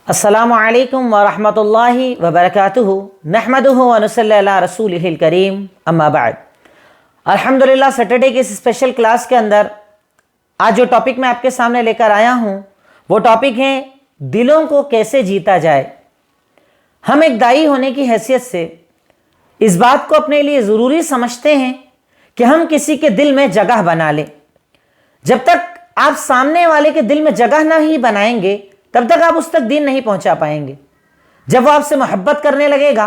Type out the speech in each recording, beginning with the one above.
السلام علیکم ورحمۃ اللہ وبرکاتہ نحمدہ ونصلی علی رسولہ الکریم اما بعد۔ الحمدللہ سیٹرڈے کی اس اسپیشل کلاس کے اندر آج جو ٹاپک میں آپ کے سامنے لے کر آیا ہوں وہ ٹاپک ہے دلوں کو کیسے جیتا جائے۔ ہم ایک داعی ہونے کی حیثیت سے اس بات کو اپنے لیے ضروری سمجھتے ہیں کہ ہم کسی کے دل میں جگہ بنا لیں۔ جب تک آپ سامنے والے کے دل میں جگہ نہ ہی بنائیں گے تب تک آپ اس تک دین نہیں پہنچا پائیں گے۔ جب وہ آپ سے محبت کرنے لگے گا،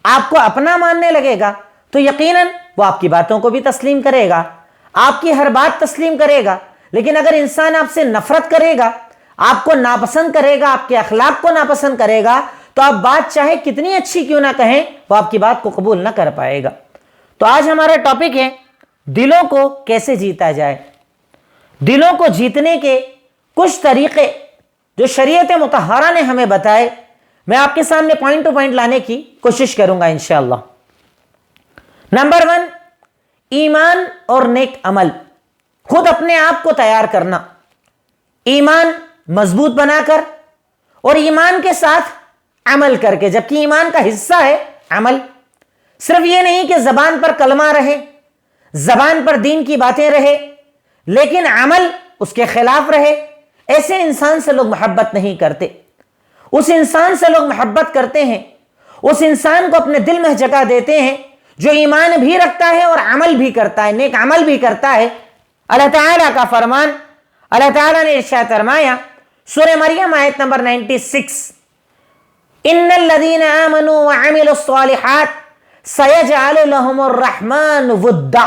آپ کو اپنا ماننے لگے گا، تو یقیناً وہ آپ کی باتوں کو بھی تسلیم کرے گا، آپ کی ہر بات تسلیم کرے گا۔ لیکن اگر انسان آپ سے نفرت کرے گا، آپ کو ناپسند کرے گا، آپ کے اخلاق کو ناپسند کرے گا، تو آپ بات چاہے کتنی اچھی کیوں نہ کہیں وہ آپ کی بات کو قبول نہ کر پائے گا۔ تو آج ہمارا ٹاپک ہے دلوں کو کیسے جیتا جائے۔ دلوں کو جیتنے کے کچھ طریقے جو شریعت مطہرہ نے ہمیں بتائے، میں آپ کے سامنے پوائنٹ ٹو پوائنٹ لانے کی کوشش کروں گا انشاءاللہ۔ نمبر 1، ایمان اور نیک عمل۔ خود اپنے آپ کو تیار کرنا، ایمان مضبوط بنا کر اور ایمان کے ساتھ عمل کر کے، جبکہ ایمان کا حصہ ہے عمل۔ صرف یہ نہیں کہ زبان پر کلمہ رہے، زبان پر دین کی باتیں رہے، لیکن عمل اس کے خلاف رہے، ایسے انسان سے لوگ محبت نہیں کرتے۔ اس انسان سے لوگ محبت کرتے ہیں، اس انسان کو اپنے دل میں جگہ دیتے ہیں جو ایمان بھی رکھتا ہے اور عمل بھی کرتا ہے، نیک عمل بھی کرتا ہے۔ اللہ تعالیٰ کا فرمان، اللہ تعالیٰ نے ارشاد فرمایا سورہ مریم آیت نمبر 96، ان الذین آمنوا وعملوا الصالحات سیجعل لهم الرحمن ودا۔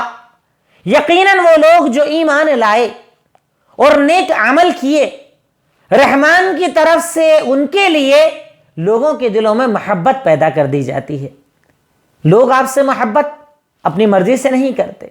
یقیناً وہ لوگ جو ایمان لائے اور نیک عمل کیے، رحمان کی طرف سے ان کے لیے لوگوں کے دلوں میں محبت پیدا کر دی جاتی ہے۔ لوگ آپ سے محبت اپنی مرضی سے نہیں کرتے،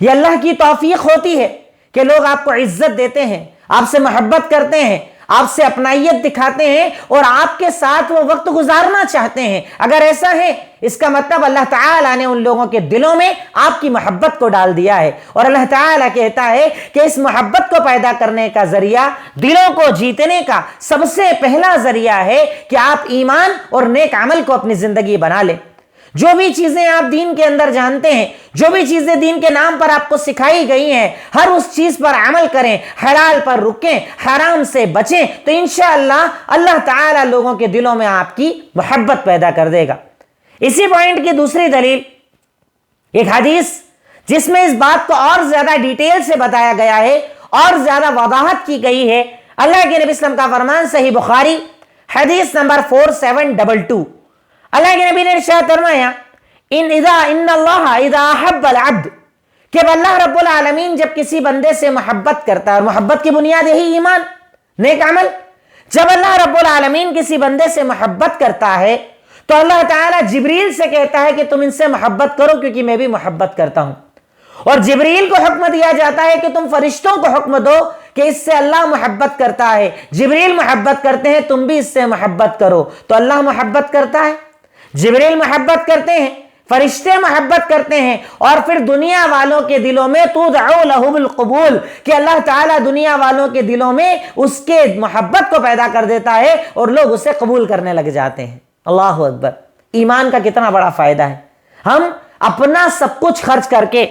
یہ اللہ کی توفیق ہوتی ہے کہ لوگ آپ کو عزت دیتے ہیں، آپ سے محبت کرتے ہیں، آپ سے اپنائیت دکھاتے ہیں اور آپ کے ساتھ وہ وقت گزارنا چاہتے ہیں۔ اگر ایسا ہے، اس کا مطلب اللہ تعالیٰ نے ان لوگوں کے دلوں میں آپ کی محبت کو ڈال دیا ہے، اور اللہ تعالیٰ کہتا ہے کہ اس محبت کو پیدا کرنے کا ذریعہ، دلوں کو جیتنے کا سب سے پہلا ذریعہ ہے کہ آپ ایمان اور نیک عمل کو اپنی زندگی بنا لیں۔ جو بھی چیزیں آپ دین کے اندر جانتے ہیں، جو بھی چیزیں دین کے نام پر آپ کو سکھائی گئی ہیں، ہر اس چیز پر عمل کریں، حلال پر رکیں، حرام سے بچیں، تو انشاءاللہ اللہ تعالیٰ لوگوں کے دلوں میں آپ کی محبت پیدا کر دے گا۔ اسی پوائنٹ کی دوسری دلیل ایک حدیث جس میں اس بات کو اور زیادہ ڈیٹیل سے بتایا گیا ہے اور زیادہ وضاحت کی گئی ہے۔ اللہ کے نبی صلی اللہ علیہ وسلم کا فرمان صحیح بخاری حدیث نمبر 4722، اللہ کے نبی نے ارشاد فرمایا ان اللہ اذا احب العبد، کہ اللہ رب العالمین جب کسی بندے سے محبت کرتا ہے، اور محبت کی بنیاد یہی ایمان نیک عمل، جب اللہ رب العالمین کسی بندے سے محبت کرتا ہے تو اللہ تعالیٰ جبریل سے کہتا ہے کہ تم ان سے محبت کرو کیونکہ میں بھی محبت کرتا ہوں، اور جبریل کو حکم دیا جاتا ہے کہ تم فرشتوں کو حکم دو کہ اس سے اللہ محبت کرتا ہے، جبریل محبت کرتے ہیں، تم بھی اس سے محبت کرو۔ تو اللہ محبت کرتا ہے، جبریل محبت کرتے ہیں، فرشتے محبت کرتے ہیں، اور پھر دنیا والوں کے دلوں میں تدعو لہ بالقبول، کہ اللہ تعالیٰ دنیا والوں کے دلوں میں اس کے محبت کو پیدا کر دیتا ہے اور لوگ اسے قبول کرنے لگ جاتے ہیں۔ اللہ اکبر! ایمان کا کتنا بڑا فائدہ ہے۔ ہم اپنا سب کچھ خرچ کر کے،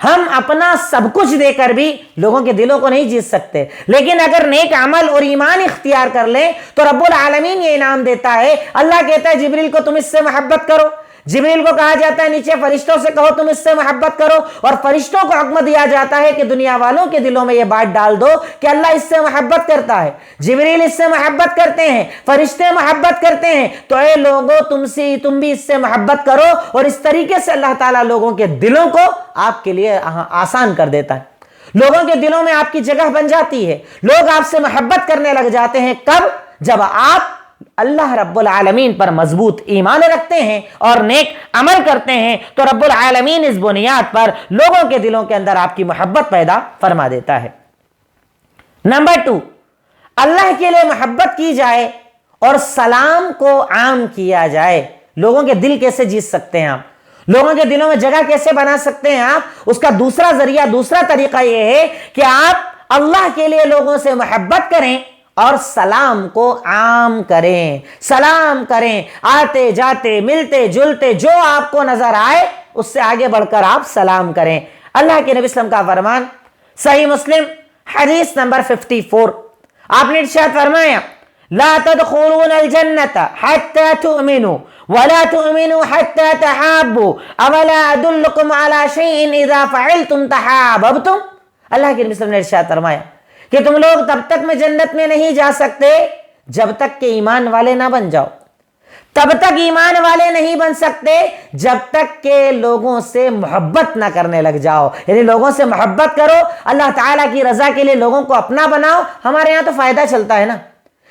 ہم اپنا سب کچھ دے کر بھی لوگوں کے دلوں کو نہیں جیت سکتے، لیکن اگر نیک عمل اور ایمان اختیار کر لیں تو رب العالمین یہ انعام دیتا ہے۔ اللہ کہتا ہے جبریل کو تم اس سے محبت کرو، جبریل کو کہا جاتا ہے نیچے فرشتوں سے کہو تم اس سے محبت کرو، اور فرشتوں کو حکم دیا جاتا ہے کہ دنیا والوں کے دلوں میں یہ بات ڈال دو کہ اللہ اس سے محبت کرتا ہے، جبریل اس سے محبت کرتے ہیں، فرشتے محبت کرتے ہیں، تو اے لوگوں تم بھی اس سے محبت کرو، اور اس طریقے سے اللہ تعالیٰ لوگوں کے دلوں کو آپ کے لیے آسان کر دیتا ہے۔ لوگوں کے دلوں میں آپ کی جگہ بن جاتی ہے، لوگ آپ سے محبت کرنے لگ جاتے ہیں۔ کب؟ جب آپ اللہ رب العالمین پر مضبوط ایمان رکھتے ہیں اور نیک عمل کرتے ہیں، تو رب العالمین اس بنیاد پر لوگوں کے دلوں کے اندر آپ کی محبت پیدا فرما دیتا ہے۔ نمبر 2، اللہ کے لیے محبت کی جائے اور سلام کو عام کیا جائے۔ لوگوں کے دل کیسے جیت سکتے ہیں آپ؟ لوگوں کے دلوں میں جگہ کیسے بنا سکتے ہیں آپ؟ اس کا دوسرا ذریعہ، دوسرا طریقہ یہ ہے کہ آپ اللہ کے لیے لوگوں سے محبت کریں اور سلام کو عام کریں، سلام کریں، آتے جاتے ملتے جلتے جو آپ کو نظر آئے اس سے آگے بڑھ کر آپ سلام کریں۔ اللہ کے نبی صلی اللہ علیہ وسلم کا فرمان صحیح مسلم حدیث نمبر 54، آپ نے ارشاد فرمایا لا تدخلون الجنة حتى تؤمنوا ولا تؤمنوا حتى تحابوا اولا ادلكم على شيء اذا فعلتم تحاببتم۔ اللہ کے نبی صلی اللہ علیہ وسلم نے ارشاد فرمایا کہ تم لوگ تب تک میں جنت میں نہیں جا سکتے جب تک کہ ایمان والے نہ بن جاؤ، تب تک ایمان والے نہیں بن سکتے جب تک کہ لوگوں سے محبت نہ کرنے لگ جاؤ، یعنی لوگوں سے محبت کرو، اللہ تعالیٰ کی رضا کے لیے لوگوں کو اپنا بناؤ۔ ہمارے یہاں تو فائدہ چلتا ہے نا،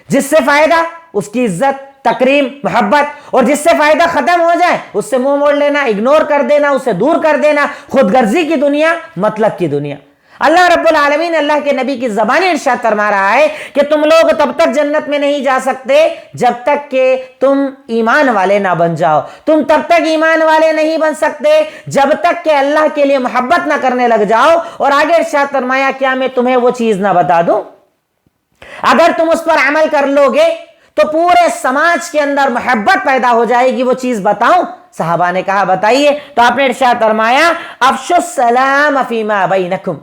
جس سے فائدہ اس کی عزت تکریم محبت، اور جس سے فائدہ ختم ہو جائے اس سے منہ موڑ لینا، اگنور کر دینا، اسے دور کر دینا، خود غرضی کی دنیا، مطلب کی دنیا۔ اللہ رب العالمین اللہ کے نبی کی زبانی ارشاد فرما رہا ہے کہ تم لوگ تب تک جنت میں نہیں جا سکتے جب تک کہ تم ایمان والے نہ بن جاؤ، تم تب تک ایمان والے نہیں بن سکتے جب تک کہ اللہ کے لیے محبت نہ کرنے لگ جاؤ۔ اور آگے ارشاد فرمایا کیا میں تمہیں وہ چیز نہ بتا دوں، اگر تم اس پر عمل کر لو گے تو پورے سماج کے اندر محبت پیدا ہو جائے گی، وہ چیز بتاؤں؟ صحابہ نے کہا بتائیے، تو آپ نے ارشاد فرمایا افشوا السلام فیما بینکم،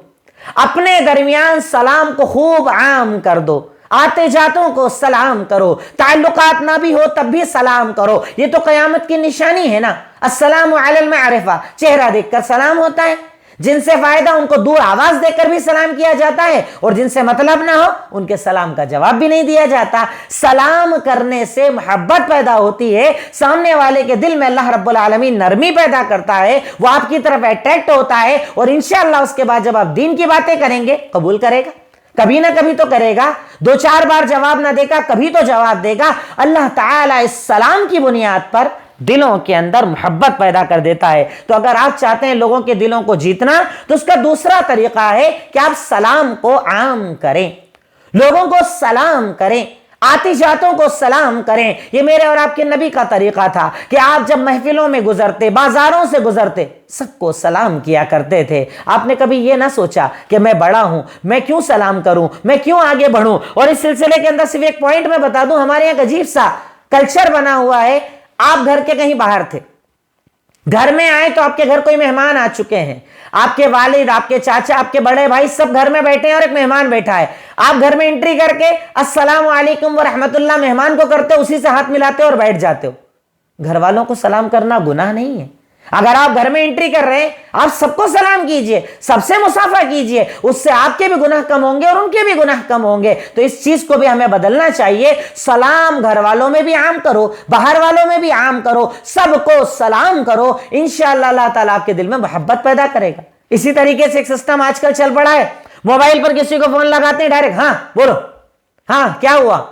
اپنے درمیان سلام کو خوب عام کر دو، آتے جاتوں کو سلام کرو، تعلقات نہ بھی ہو تب بھی سلام کرو۔ یہ تو قیامت کی نشانی ہے نا، السلام علی المعرفہ، چہرہ دیکھ کر سلام ہوتا ہے، جن سے فائدہ ان کو دور آواز دے کر بھی سلام کیا جاتا ہے، اور جن سے مطلب نہ ہو ان کے سلام کا جواب بھی نہیں دیا جاتا۔ سلام کرنے سے محبت پیدا ہوتی ہے، سامنے والے کے دل میں اللہ رب العالمین نرمی پیدا کرتا ہے، وہ آپ کی طرف اٹریکٹ ہوتا ہے، اور انشاءاللہ اس کے بعد جب آپ دین کی باتیں کریں گے قبول کرے گا، کبھی نہ کبھی تو کرے گا، دو چار بار جواب نہ دے گا کبھی تو جواب دے گا۔ اللہ تعالیٰ اس سلام کی بنیاد پر دلوں کے اندر محبت پیدا کر دیتا ہے۔ تو اگر آپ چاہتے ہیں لوگوں کے دلوں کو جیتنا تو اس کا دوسرا طریقہ ہے کہ آپ سلام کو عام کریں، لوگوں کو سلام کریں، آتی جاتوں کو سلام کریں۔ یہ میرے اور آپ کے نبی کا طریقہ تھا کہ آپ جب محفلوں میں گزرتے، بازاروں سے گزرتے، سب کو سلام کیا کرتے تھے۔ آپ نے کبھی یہ نہ سوچا کہ میں بڑا ہوں، میں کیوں سلام کروں، میں کیوں آگے بڑھوں؟ اور اس سلسلے کے اندر صرف ایک پوائنٹ میں بتا دوں، ہمارے یہاں ایک عجیب سا کلچر بنا ہوا ہے، آپ گھر کے کہیں باہر تھے، گھر میں آئے تو آپ کے گھر کوئی مہمان آ چکے ہیں، آپ کے والد، آپ کے چاچا، آپ کے بڑے بھائی سب گھر میں بیٹھے ہیں اور ایک مہمان بیٹھا ہے، آپ گھر میں انٹری کر کے السلام علیکم ورحمۃ اللہ مہمان کو کرتے ہو، اسی سے ہاتھ ملاتے ہو اور بیٹھ جاتے ہو۔ گھر والوں کو سلام کرنا گناہ نہیں ہے؟ اگر آپ گھر میں انٹری کر رہے ہیں آپ سب کو سلام کیجئے، سب سے مصافحہ کیجئے، اس سے آپ کے بھی گناہ کم ہوں گے اور ان کے بھی گناہ کم ہوں گے۔ تو اس چیز کو بھی ہمیں بدلنا چاہیے، سلام گھر والوں میں بھی عام کرو، باہر والوں میں بھی عام کرو، سب کو سلام کرو، انشاءاللہ اللہ تعالیٰ آپ کے دل میں محبت پیدا کرے گا۔ اسی طریقے سے ایک سسٹم آج کل چل پڑا ہے، موبائل پر کسی کو فون لگاتے ہیں ڈائریکٹ ہاں بولو، ہاں کیا ہوا؟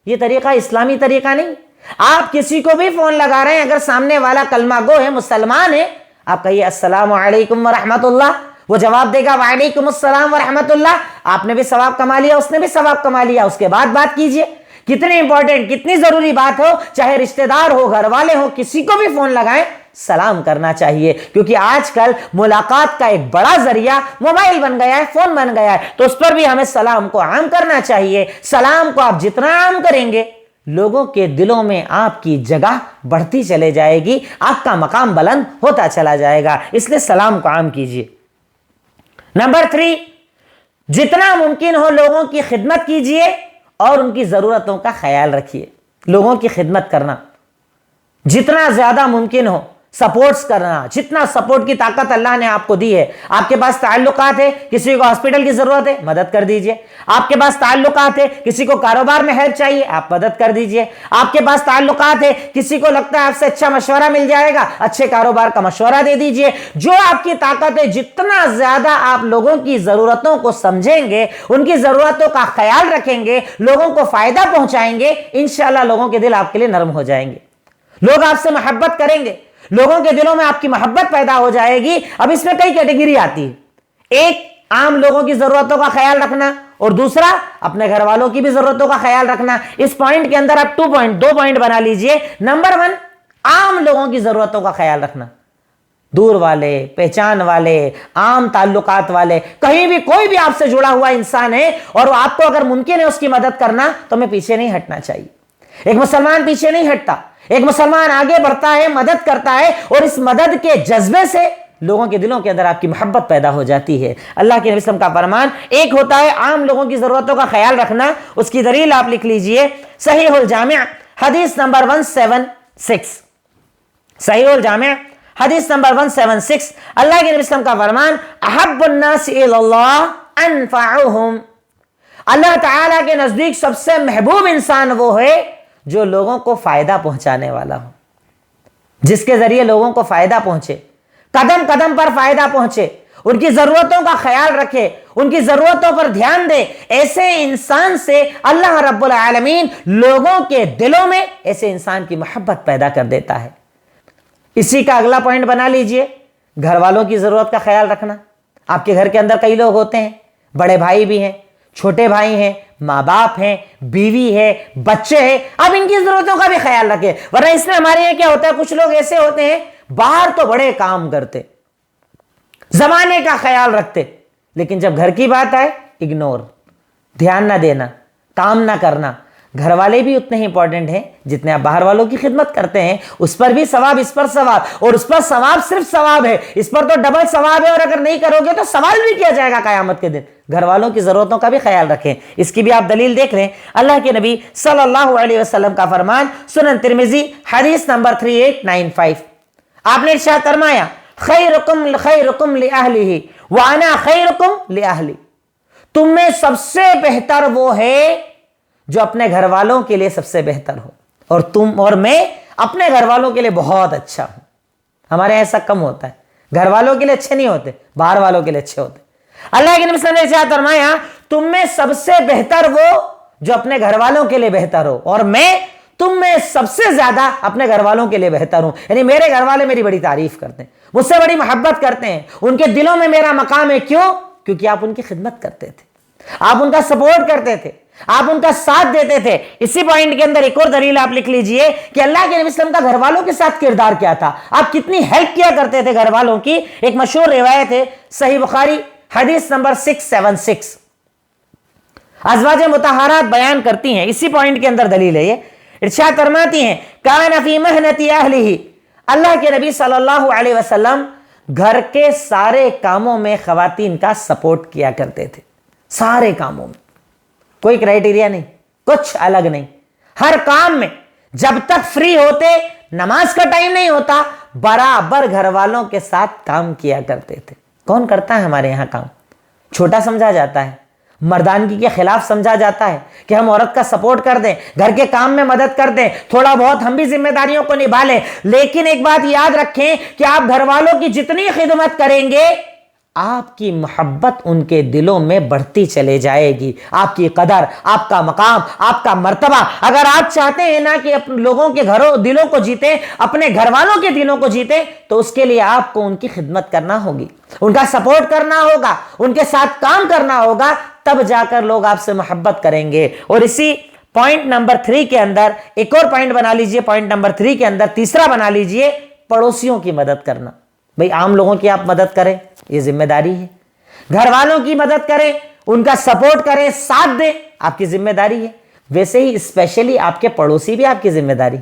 یہ طریقہ اسلامی طریقہ نہیں۔ آپ کسی کو بھی فون لگا رہے ہیں، اگر سامنے والا کلمہ گو ہے، مسلمان ہے، آپ کہیے السلام علیکم ورحمۃ اللہ، وہ جواب دے گا وعلیکم السلام ورحمۃ اللہ، آپ نے بھی ثواب کما لیا، اس نے بھی ثواب کما لیا، اس کے بعد بات کیجئے۔ کتنی امپورٹنٹ، کتنی ضروری بات ہو، چاہے رشتہ دار ہو، گھر والے ہو، کسی کو بھی فون لگائیں سلام کرنا چاہیے، کیونکہ آج کل ملاقات کا ایک بڑا ذریعہ موبائل بن گیا ہے، فون بن گیا ہے، تو اس پر بھی ہمیں سلام کو عام کرنا چاہیے۔ سلام کو آپ جتنا عام کریں گے لوگوں کے دلوں میں آپ کی جگہ بڑھتی چلے جائے گی، آپ کا مقام بلند ہوتا چلا جائے گا، اس لیے سلام کو عام کیجیے۔ نمبر 3، جتنا ممکن ہو لوگوں کی خدمت کیجیے اور ان کی ضرورتوں کا خیال رکھیے۔ لوگوں کی خدمت کرنا جتنا زیادہ ممکن ہو، سپورٹس کرنا، جتنا سپورٹ کی طاقت اللہ نے آپ کو دی ہے۔ آپ کے پاس تعلقات ہے، کسی کو ہاسپٹل کی ضرورت ہے مدد کر دیجئے، آپ کے پاس تعلقات ہے، کسی کو کاروبار میں ہیلپ چاہیے آپ مدد کر دیجئے، آپ کے پاس تعلقات ہے، کسی کو لگتا ہے آپ سے اچھا مشورہ مل جائے گا، اچھے کاروبار کا مشورہ دے دیجئے۔ جو آپ کی طاقت ہے، جتنا زیادہ آپ لوگوں کی ضرورتوں کو سمجھیں گے، ان کی ضرورتوں کا خیال رکھیں گے، لوگوں کو فائدہ پہنچائیں گے، انشاءاللہ لوگوں کے دل آپ کے لیے نرم ہو جائیں گے، لوگ آپ سے محبت کریں گے، لوگوں کے دلوں میں آپ کی محبت پیدا ہو جائے گی۔ اب اس میں کئی کیٹیگری آتی ہے، ایک عام لوگوں کی ضرورتوں کا خیال رکھنا، اور دوسرا اپنے گھر والوں کی بھی ضرورتوں کا خیال رکھنا۔ اس پوائنٹ کے اندر آپ دو پوائنٹ بنا لیجئے۔ نمبر 1، عام لوگوں کی ضرورتوں کا خیال رکھنا۔ دور والے، پہچان والے، عام تعلقات والے، کہیں بھی کوئی بھی آپ سے جڑا ہوا انسان ہے اور وہ آپ کو اگر ممکن ہے اس کی مدد کرنا تو ہمیں پیچھے نہیں ہٹنا چاہیے۔ ایک مسلمان پیچھے نہیں ہٹتا، ایک مسلمان آگے بڑھتا ہے، مدد کرتا ہے، اور اس مدد کے جذبے سے لوگوں کے دلوں کے اندر آپ کی محبت پیدا ہو جاتی ہے۔ اللہ کے نبی صلی اللہ علیہ وسلم کا فرمان ایک ہوتا ہے عام لوگوں کی ضرورتوں کا خیال رکھنا، اس کی دلیل آپ لکھ لیجئے، صحیح الجامع حدیث نمبر 176، صحیح الجامع حدیث نمبر 176، اللہ کے نبی صلی اللہ علیہ وسلم کا فرمان احب الناس الی اللہ انفعهم، اللہ تعالیٰ کے نزدیک سب سے محبوب انسان وہ ہے جو لوگوں کو فائدہ پہنچانے والا ہو، جس کے ذریعے لوگوں کو فائدہ پہنچے، قدم قدم پر فائدہ پہنچے، ان کی ضرورتوں کا خیال رکھے، ان کی ضرورتوں پر دھیان دے۔ ایسے انسان سے اللہ رب العالمین لوگوں کے دلوں میں ایسے انسان کی محبت پیدا کر دیتا ہے۔ اسی کا اگلا پوائنٹ بنا لیجئے، گھر والوں کی ضرورت کا خیال رکھنا۔ آپ کے گھر کے اندر کئی لوگ ہوتے ہیں، بڑے بھائی بھی ہیں، چھوٹے بھائی ہیں، ماں باپ ہیں، بیوی ہے، بچے ہیں، اب ان کی ضرورتوں کا بھی خیال رکھیں، ورنہ اس میں ہمارے یہاں کیا ہوتا ہے، کچھ لوگ ایسے ہوتے ہیں باہر تو بڑے کام کرتے، زمانے کا خیال رکھتے، لیکن جب گھر کی بات آئے اگنور، دھیان نہ دینا، کام نہ کرنا۔ گھر والے بھی اتنے ہی امپورٹنٹ ہیں جتنے آپ باہر والوں کی خدمت کرتے ہیں، اس پر بھی ثواب، اس پر ثواب، اور اس پر ثواب صرف ثواب ہے، اس پر تو ڈبل ثواب ہے، اور اگر نہیں کرو گے تو سوال بھی کیا جائے گا قیامت کے دن۔ گھر والوں کی ضرورتوں کا بھی خیال رکھیں، اس کی بھی آپ دلیل دیکھ لیں، اللہ کے نبی صلی اللہ علیہ وسلم کا فرمان سنن ترمذی حدیث نمبر 3895، آپ نے ارشاد فرمایا خیرکم خیرکم لأہلہ وانا خیرکم لأہلی، تم میں سب سے بہتر وہ ہے جو اپنے گھر والوں کے لیے سب سے بہتر ہو، اور تم اور میں اپنے گھر والوں کے لیے بہت اچھا ہوں۔ ہمارے ایسا کم ہوتا ہے، گھر والوں کے لیے اچھے نہیں ہوتے، باہر والوں کے لیے اچھے ہوتے۔ اللہ کے نبی صلی اللہ علیہ وسلم نے فرمایا تم میں سب سے بہتر وہ جو اپنے گھر والوں کے لیے بہتر ہو، اور میں تم میں سب سے زیادہ اپنے گھر والوں کے لیے بہتر ہوں، یعنی میرے گھر والے میری بڑی تعریف کرتے ہیں، مجھ سے بڑی محبت کرتے ہیں، ان کے دلوں میں میرا مقام ہے۔ کیوں؟ کیونکہ آپ ان کی خدمت کرتے تھے، آپ ان کا سپورٹ کرتے تھے، آپ ان کا ساتھ دیتے تھے۔ اسی پوائنٹ کے اندر ایک اور دلیل آپ لکھ لیجئے کہ اللہ کے نبی صلی اللہ علیہ وسلم کا گھر والوں کے ساتھ کردار کیا تھا، آپ کتنی ہیلپ کیا کرتے تھے گھر والوں کی۔ ایک مشہور روایت ہے، صحیح بخاری حدیث نمبر 676، ازواج مطہرات بیان کرتی ہیں، اسی پوائنٹ کے اندر دلیل ہے، یہ ارشاد فرماتی ہیں کان فی محنت اہلہ، اللہ کے نبی صلی اللہ علیہ وسلم گھر کے سارے کاموں میں خواتین کا سپورٹ کیا کرتے تھے، سارے کاموں میں، کوئی کرائٹیریا نہیں، کچھ الگ نہیں، ہر کام میں جب تک فری ہوتے، نماز کا ٹائم نہیں ہوتا، برابر گھر والوں کے ساتھ کام کیا کرتے تھے۔ کون کرتا ہے ہمارے یہاں کام؟ چھوٹا سمجھا جاتا ہے، مردانگی کے خلاف سمجھا جاتا ہے کہ ہم عورت کا سپورٹ کر دیں، گھر کے کام میں مدد کر دیں، تھوڑا بہت ہم بھی ذمہ داریوں کو نبھا لیں۔ لیکن ایک بات یاد رکھیں کہ آپ گھر والوں کی جتنی خدمت کریں گے، آپ کی محبت ان کے دلوں میں بڑھتی چلے جائے گی، آپ کی قدر، آپ کا مقام، آپ کا مرتبہ۔ اگر آپ چاہتے ہیں نا کہ لوگوں کے گھروں دلوں کو جیتے، اپنے گھر والوں کے دلوں کو جیتے، تو اس کے لیے آپ کو ان کی خدمت کرنا ہوگی، ان کا سپورٹ کرنا ہوگا، ان کے ساتھ کام کرنا ہوگا، تب جا کر لوگ آپ سے محبت کریں گے۔ اور اسی پوائنٹ نمبر 3 کے اندر ایک اور پوائنٹ بنا لیجئے، پوائنٹ نمبر 3 کے اندر تیسرا بنا لیجئے، پڑوسیوں کی مدد کرنا۔ بھئی عام لوگوں کی آپ مدد کریں، یہ ذمہ داری ہے، گھر والوں کی مدد کریں، ان کا سپورٹ کریں، ساتھ دیں، آپ کی ذمہ داری ہے۔ ویسے ہی اسپیشلی آپ کے پڑوسی بھی آپ کی ذمہ داری،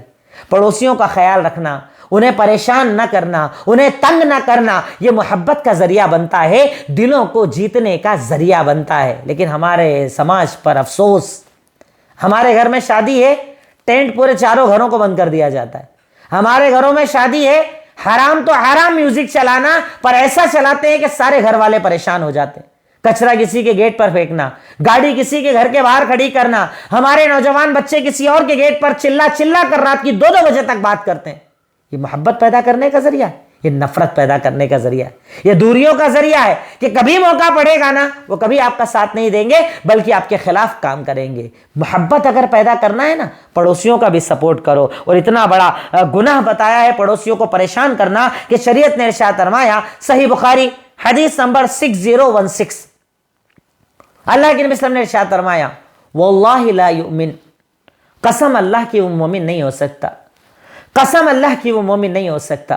پڑوسیوں کا خیال رکھنا، انہیں پریشان نہ کرنا، انہیں تنگ نہ کرنا، یہ محبت کا ذریعہ بنتا ہے، دلوں کو جیتنے کا ذریعہ بنتا ہے۔ لیکن ہمارے سماج پر افسوس، ہمارے گھر میں شادی ہے، ٹینٹ پورے چاروں گھروں کو بند کر دیا جاتا ہے۔ ہمارے گھروں میں شادی ہے، حرام تو حرام میوزک چلانا، پر ایسا چلاتے ہیں کہ سارے گھر والے پریشان ہو جاتے ہیں۔ کچرا کسی کے گیٹ پر پھینکنا، گاڑی کسی کے گھر کے باہر کھڑی کرنا، ہمارے نوجوان بچے کسی اور کے گیٹ پر چلا چلا کر رات کی 2 بجے تک بات کرتے ہیں۔ یہ محبت پیدا کرنے کا ذریعہ ہے، یہ نفرت پیدا کرنے کا ذریعہ ہے، یہ دوریوں کا ذریعہ ہے کہ کبھی موقع پڑے گا نا، وہ کبھی آپ کا ساتھ نہیں دیں گے بلکہ آپ کے خلاف کام کریں گے۔ محبت اگر پیدا کرنا ہے نا، پڑوسیوں کا بھی سپورٹ کرو۔ اور اتنا بڑا گناہ بتایا ہے پڑوسیوں کو پریشان کرنا کہ شریعت نے ارشاد فرمایا، صحیح بخاری حدیث نمبر 6016، اللہ کے نبی صلی اللہ علیہ وسلم نے ارشاد فرمایا واللہ لا یؤمن، قسم اللہ کی وہ مومن نہیں ہو سکتا، قسم اللہ کی وہ مومن نہیں ہو سکتا،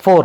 4।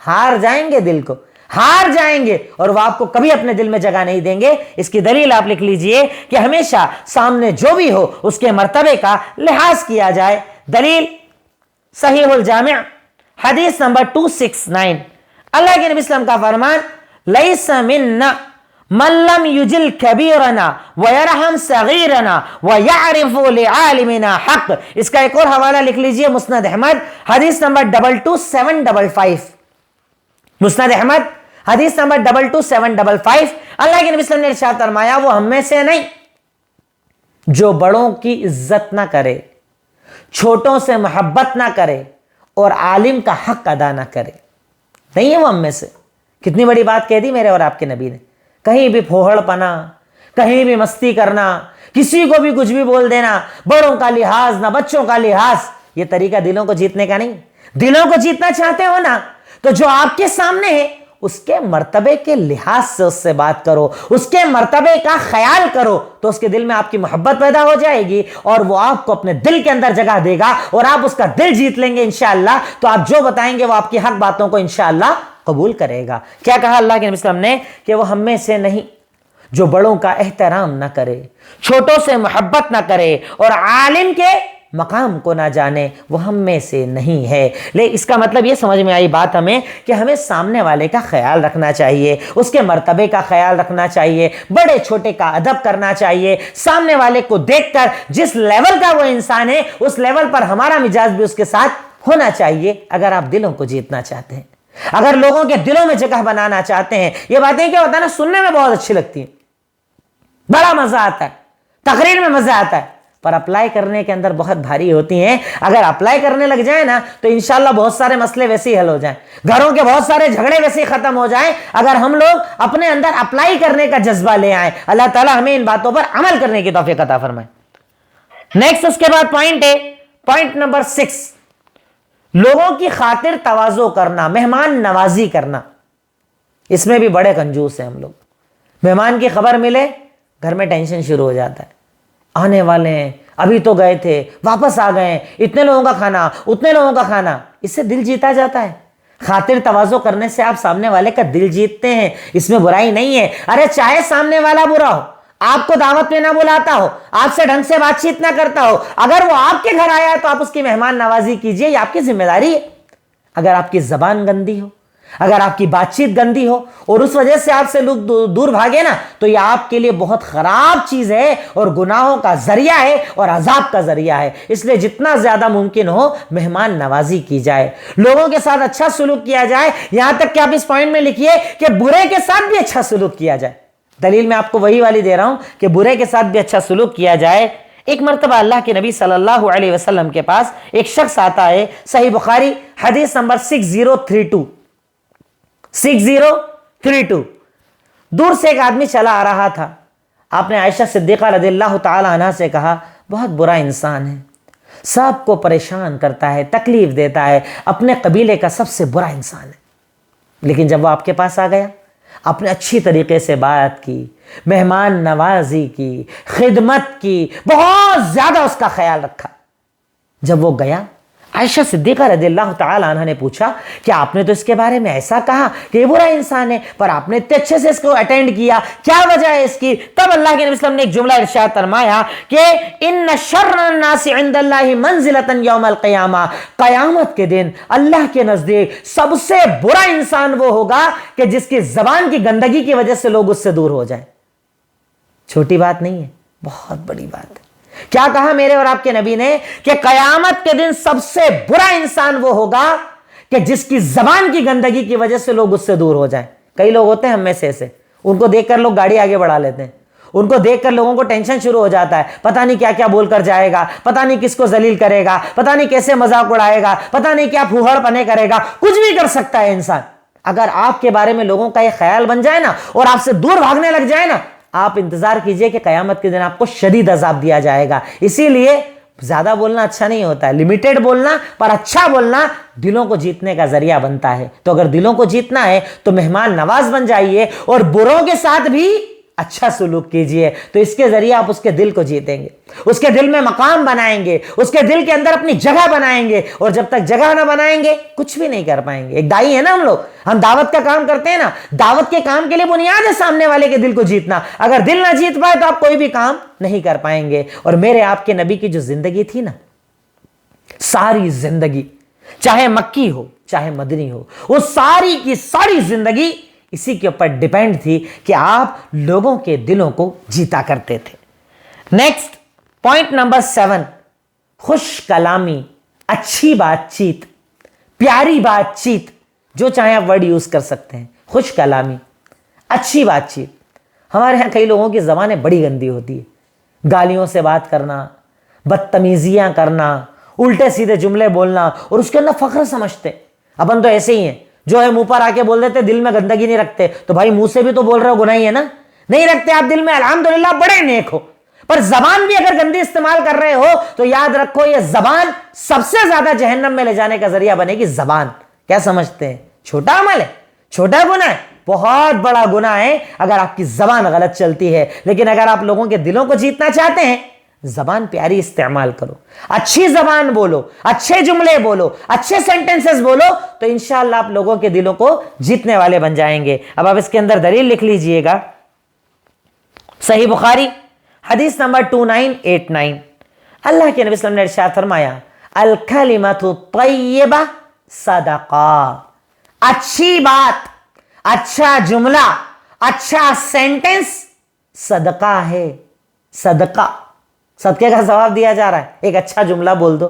ہار جائیں گے دل کو، ہار جائیں گے، اور وہ آپ کو کبھی اپنے دل میں جگہ نہیں دیں گے۔ اس کی دلیل آپ لکھ لیجئے کہ ہمیشہ سامنے جو بھی ہو اس کے مرتبے کا لحاظ کیا جائے۔ دلیل صحیح الجامع حدیث نمبر 269، اللہ کے نبی صلی اللہ علیہ وسلم کا فرمان، لیس منا من لم یجل کبیرنا ویرحم صغیرنا ویعرف لعالمنا حق۔ اس کا ایک اور حوالہ لکھ لیجئے، مسند احمد حدیث نمبر 22755، مسند احمد حدیث نمبر 22755۔ اللہ کے نبی صلی اللہ علیہ وسلم نے ارشاد فرمایا، وہ ہم میں سے نہیں جو بڑوں کی عزت نہ کرے، چھوٹوں سے محبت نہ کرے، اور عالم کا حق ادا نہ کرے، نہیں ہے وہ ہم میں سے۔ کتنی بڑی بات کہہ دی میرے اور آپ کے نبی نے۔ کہیں بھی پھوہڑ پنا، کہیں بھی مستی کرنا، کسی کو بھی کچھ بھی بول دینا، بڑوں کا لحاظ نہ بچوں کا لحاظ، یہ طریقہ دلوں کو جیتنے کا نہیں۔ دلوں کو جیتنا چاہتے ہو نا، تو جو آپ کے سامنے ہے اس کے مرتبے کے لحاظ سے اس سے بات کرو، اس کے مرتبے کا خیال کرو، تو اس کے دل میں آپ کی محبت پیدا ہو جائے گی، اور وہ آپ کو اپنے دل کے اندر جگہ دے گا، اور آپ اس کا دل جیت لیں گے انشاءاللہ۔ تو آپ جو بتائیں گے وہ آپ کی حق باتوں کو انشاءاللہ قبول کرے گا۔ کیا کہا اللہ کے نبی صلی اللہ علیہ وسلم نے کہ وہ ہم میں سے نہیں جو بڑوں کا احترام نہ کرے، چھوٹوں سے محبت نہ کرے، اور عالم کے مقام کو نہ جانے، وہ ہم میں سے نہیں ہے۔ اس کا مطلب یہ سمجھ میں آئی بات ہمیں کہ ہمیں سامنے والے کا خیال رکھنا چاہیے، اس کے مرتبے کا خیال رکھنا چاہیے، بڑے چھوٹے کا ادب کرنا چاہیے، سامنے والے کو دیکھ کر جس لیول کا وہ انسان ہے اس لیول پر ہمارا مزاج بھی اس کے ساتھ ہونا چاہیے، اگر آپ دلوں کو جیتنا چاہتے ہیں، اگر لوگوں کے دلوں میں جگہ بنانا چاہتے ہیں۔ یہ باتیں کیا ہوتا ہے نا، سننے میں بہت اچھی لگتی ہیں، بڑا مزہ آتا ہے، تقریر میں مزہ آتا ہے، پر اپلائی کرنے کے اندر بہت بھاری ہوتی ہیں۔ اگر اپلائی کرنے لگ جائیں نا تو انشاءاللہ بہت سارے مسئلے ویسے ہی حل ہو جائیں، گھروں کے بہت سارے جھگڑے ویسے ہی ختم ہو جائیں، اگر ہم لوگ اپنے اندر اپلائی کرنے کا جذبہ لے آئیں۔ اللہ تعالی ہمیں ان باتوں پر عمل کرنے کی توفیق عطا فرمائے۔ نیکسٹ اس کے بعد پوائنٹ ہے، پوائنٹ نمبر 6، لوگوں کی خاطر تواضع کرنا، مہمان نوازی کرنا۔ اس میں بھی بڑے کنجوس ہیں ہم لوگ۔ مہمان کی خبر ملے گھر میں ٹینشن شروع ہو جاتا ہے، آنے والے ہیں، ابھی تو گئے تھے، واپس آ گئے، اتنے لوگوں کا کھانا، اتنے لوگوں کا کھانا، اس سے دل جیتا جاتا ہے۔ خاطر تواضع کرنے سے آپ سامنے والے کا دل جیتتے ہیں، اس میں برائی نہیں ہے۔ ارے چاہے سامنے والا برا ہو، آپ کو دعوت میں نہ بلاتا ہو، آپ سے ڈھنگ سے بات چیت نہ کرتا ہو، اگر وہ آپ کے گھر آیا ہے تو آپ اس کی مہمان نوازی کیجئے، یہ آپ کی ذمہ داری ہے۔ اگر آپ کی زبان گندی ہو، اگر آپ کی بات چیت گندی ہو، اور اس وجہ سے آپ سے لوگ دور بھاگے نا، تو یہ آپ کے لیے بہت خراب چیز ہے، اور گناہوں کا ذریعہ ہے، اور عذاب کا ذریعہ ہے۔ اس لیے جتنا زیادہ ممکن ہو مہمان نوازی کی جائے، لوگوں کے ساتھ اچھا سلوک کیا جائے، یہاں تک کہ آپ اس پوائنٹ میں لکھیے کہ برے کے ساتھ بھی اچھا سلوک کیا جائے۔ دلیل میں آپ کو وہی والی دے رہا ہوں کہ برے کے ساتھ بھی اچھا سلوک کیا جائے۔ ایک مرتبہ اللہ کے نبی صلی اللہ علیہ وسلم کے پاس ایک شخص آتا ہے، صحیح بخاری حدیث نمبر 6032، دور سے ایک آدمی چلا آ رہا تھا۔ آپ نے عائشہ صدیقہ رضی اللہ تعالی عنہ سے کہا، بہت برا انسان ہے، سب کو پریشان کرتا ہے، تکلیف دیتا ہے، اپنے قبیلے کا سب سے برا انسان ہے۔ لیکن جب وہ آپ کے پاس آ گیا، آپ نے اچھی طریقے سے بات کی، مہمان نوازی کی، خدمت کی، بہت زیادہ اس کا خیال رکھا۔ جب وہ گیا، عائشہ صدیقہ رضی اللہ تعالی عنہ نے پوچھا کہ آپ نے تو اس کے بارے میں ایسا کہا کہ یہ برا انسان ہے، پر آپ نے اتنے اچھے سے اس کو اٹینڈ کیا، کیا وجہ ہے اس کی؟ تب اللہ کے نبی صلی اللہ علیہ وسلم نے ایک جملہ ارشاد فرمایا کہ ان شر الناس عند اللہ منزلۃ یوم القیامہ، قیامت کے دن اللہ کے نزدیک سب سے برا انسان وہ ہوگا کہ جس کی زبان کی گندگی کی وجہ سے لوگ اس سے دور ہو جائیں۔ چھوٹی بات نہیں ہے، بہت بڑی بات ہے۔ کیا کہا میرے اور آپ کے نبی نے کہ قیامت کے دن سب سے برا انسان وہ ہوگا کہ جس کی زبان کی گندگی کی وجہ سے لوگ اس سے دور ہو جائیں۔ کئی لوگ ہوتے ہیں ہم میں سے ایسے، ان کو دیکھ کر لوگ گاڑی آگے بڑھا لیتے ہیں، ان کو دیکھ کر لوگوں کو ٹینشن شروع ہو جاتا ہے، پتہ نہیں کیا کیا بول کر جائے گا، پتہ نہیں کس کو ذلیل کرے گا، پتہ نہیں کیسے مذاق اڑائے گا، پتہ نہیں کیا پھوہڑ پنے کرے گا، کچھ بھی کر سکتا ہے انسان۔ اگر آپ کے بارے میں لوگوں کا یہ خیال بن جائے نا اور آپ سے دور بھاگنے لگ جائے نا، آپ انتظار کیجئے کہ قیامت کے دن آپ کو شدید عذاب دیا جائے گا۔ اسی لیے زیادہ بولنا اچھا نہیں ہوتا ہے، لمیٹڈ بولنا، پر اچھا بولنا دلوں کو جیتنے کا ذریعہ بنتا ہے۔ تو اگر دلوں کو جیتنا ہے تو مہمان نواز بن جائیے، اور بروں کے ساتھ بھی اچھا سلوک کیجئے تو اس کے ذریعے آپ اس کے دل کو جیتیں گے، اس کے دل میں مقام بنائیں گے، اس کے دل کے اندر اپنی جگہ بنائیں گے، اور جب تک جگہ نہ بنائیں گے کچھ بھی نہیں کر پائیں گے۔ ایک دائی ہے نا ہم دعوت کا کام کرتے ہیں نا، دعوت کے کام کے لیے بنیاد ہے سامنے والے کے دل کو جیتنا۔ اگر دل نہ جیت پائے تو آپ کوئی بھی کام نہیں کر پائیں گے۔ اور میرے آپ کے نبی کی جو زندگی تھی نا، ساری زندگی چاہے مکی ہو چاہے مدنی ہو، وہ ساری کی ساری زندگی اسی کے اوپر ڈیپینڈ تھی کہ آپ لوگوں کے دلوں کو جیتا کرتے تھے۔ نیکسٹ پوائنٹ نمبر 7، خوش کلامی، اچھی بات چیت، پیاری بات چیت، جو چاہے آپ ورڈ یوز کر سکتے ہیں۔ خوش کلامی، اچھی بات چیت۔ ہمارے ہاں کئی لوگوں کی زبانیں بڑی گندی ہوتی ہے، گالیوں سے بات کرنا، بدتمیزیاں کرنا، الٹے سیدھے جملے بولنا، اور اس کے اندر فخر سمجھتے۔ اپن تو ایسے ہی ہیں، جو ہے منہ پر آ کے بول دیتے دل میں گندگی نہیں رکھتے۔ تو بھائی منہ سے بھی تو بول رہے ہو، گناہ ہی ہے نا، نہیں رکھتے آپ دل میں، الحمدللہ بڑے نیک ہو، پر زبان بھی اگر گندی استعمال کر رہے ہو تو یاد رکھو یہ زبان سب سے زیادہ جہنم میں لے جانے کا ذریعہ بنے گی۔ زبان کیا سمجھتے ہیں؟ چھوٹا عمل ہے، چھوٹا گناہ ہے؟ بہت بڑا گناہ ہے اگر آپ کی زبان غلط چلتی ہے۔ لیکن اگر آپ لوگوں کے دلوں کو جیتنا چاہتے ہیں، زبان پیاری استعمال کرو، اچھی زبان بولو، اچھے جملے بولو، اچھے سینٹنسز بولو، تو انشاءاللہ آپ لوگوں کے دلوں کو جیتنے والے بن جائیں گے۔ اب آپ اس کے اندر دلیل لکھ لیجئے گا، صحیح بخاری حدیث نمبر 2989، اللہ کے نبی صلی اللہ علیہ وسلم نے ارشاد فرمایا، الکلمۃ الطیبہ صدقہ، اچھی بات، اچھا جملہ، اچھا سینٹنس صدقہ ہے۔ صدقہ، صدقے کا ثواب دیا جا رہا ہے۔ ایک اچھا جملہ بول دو،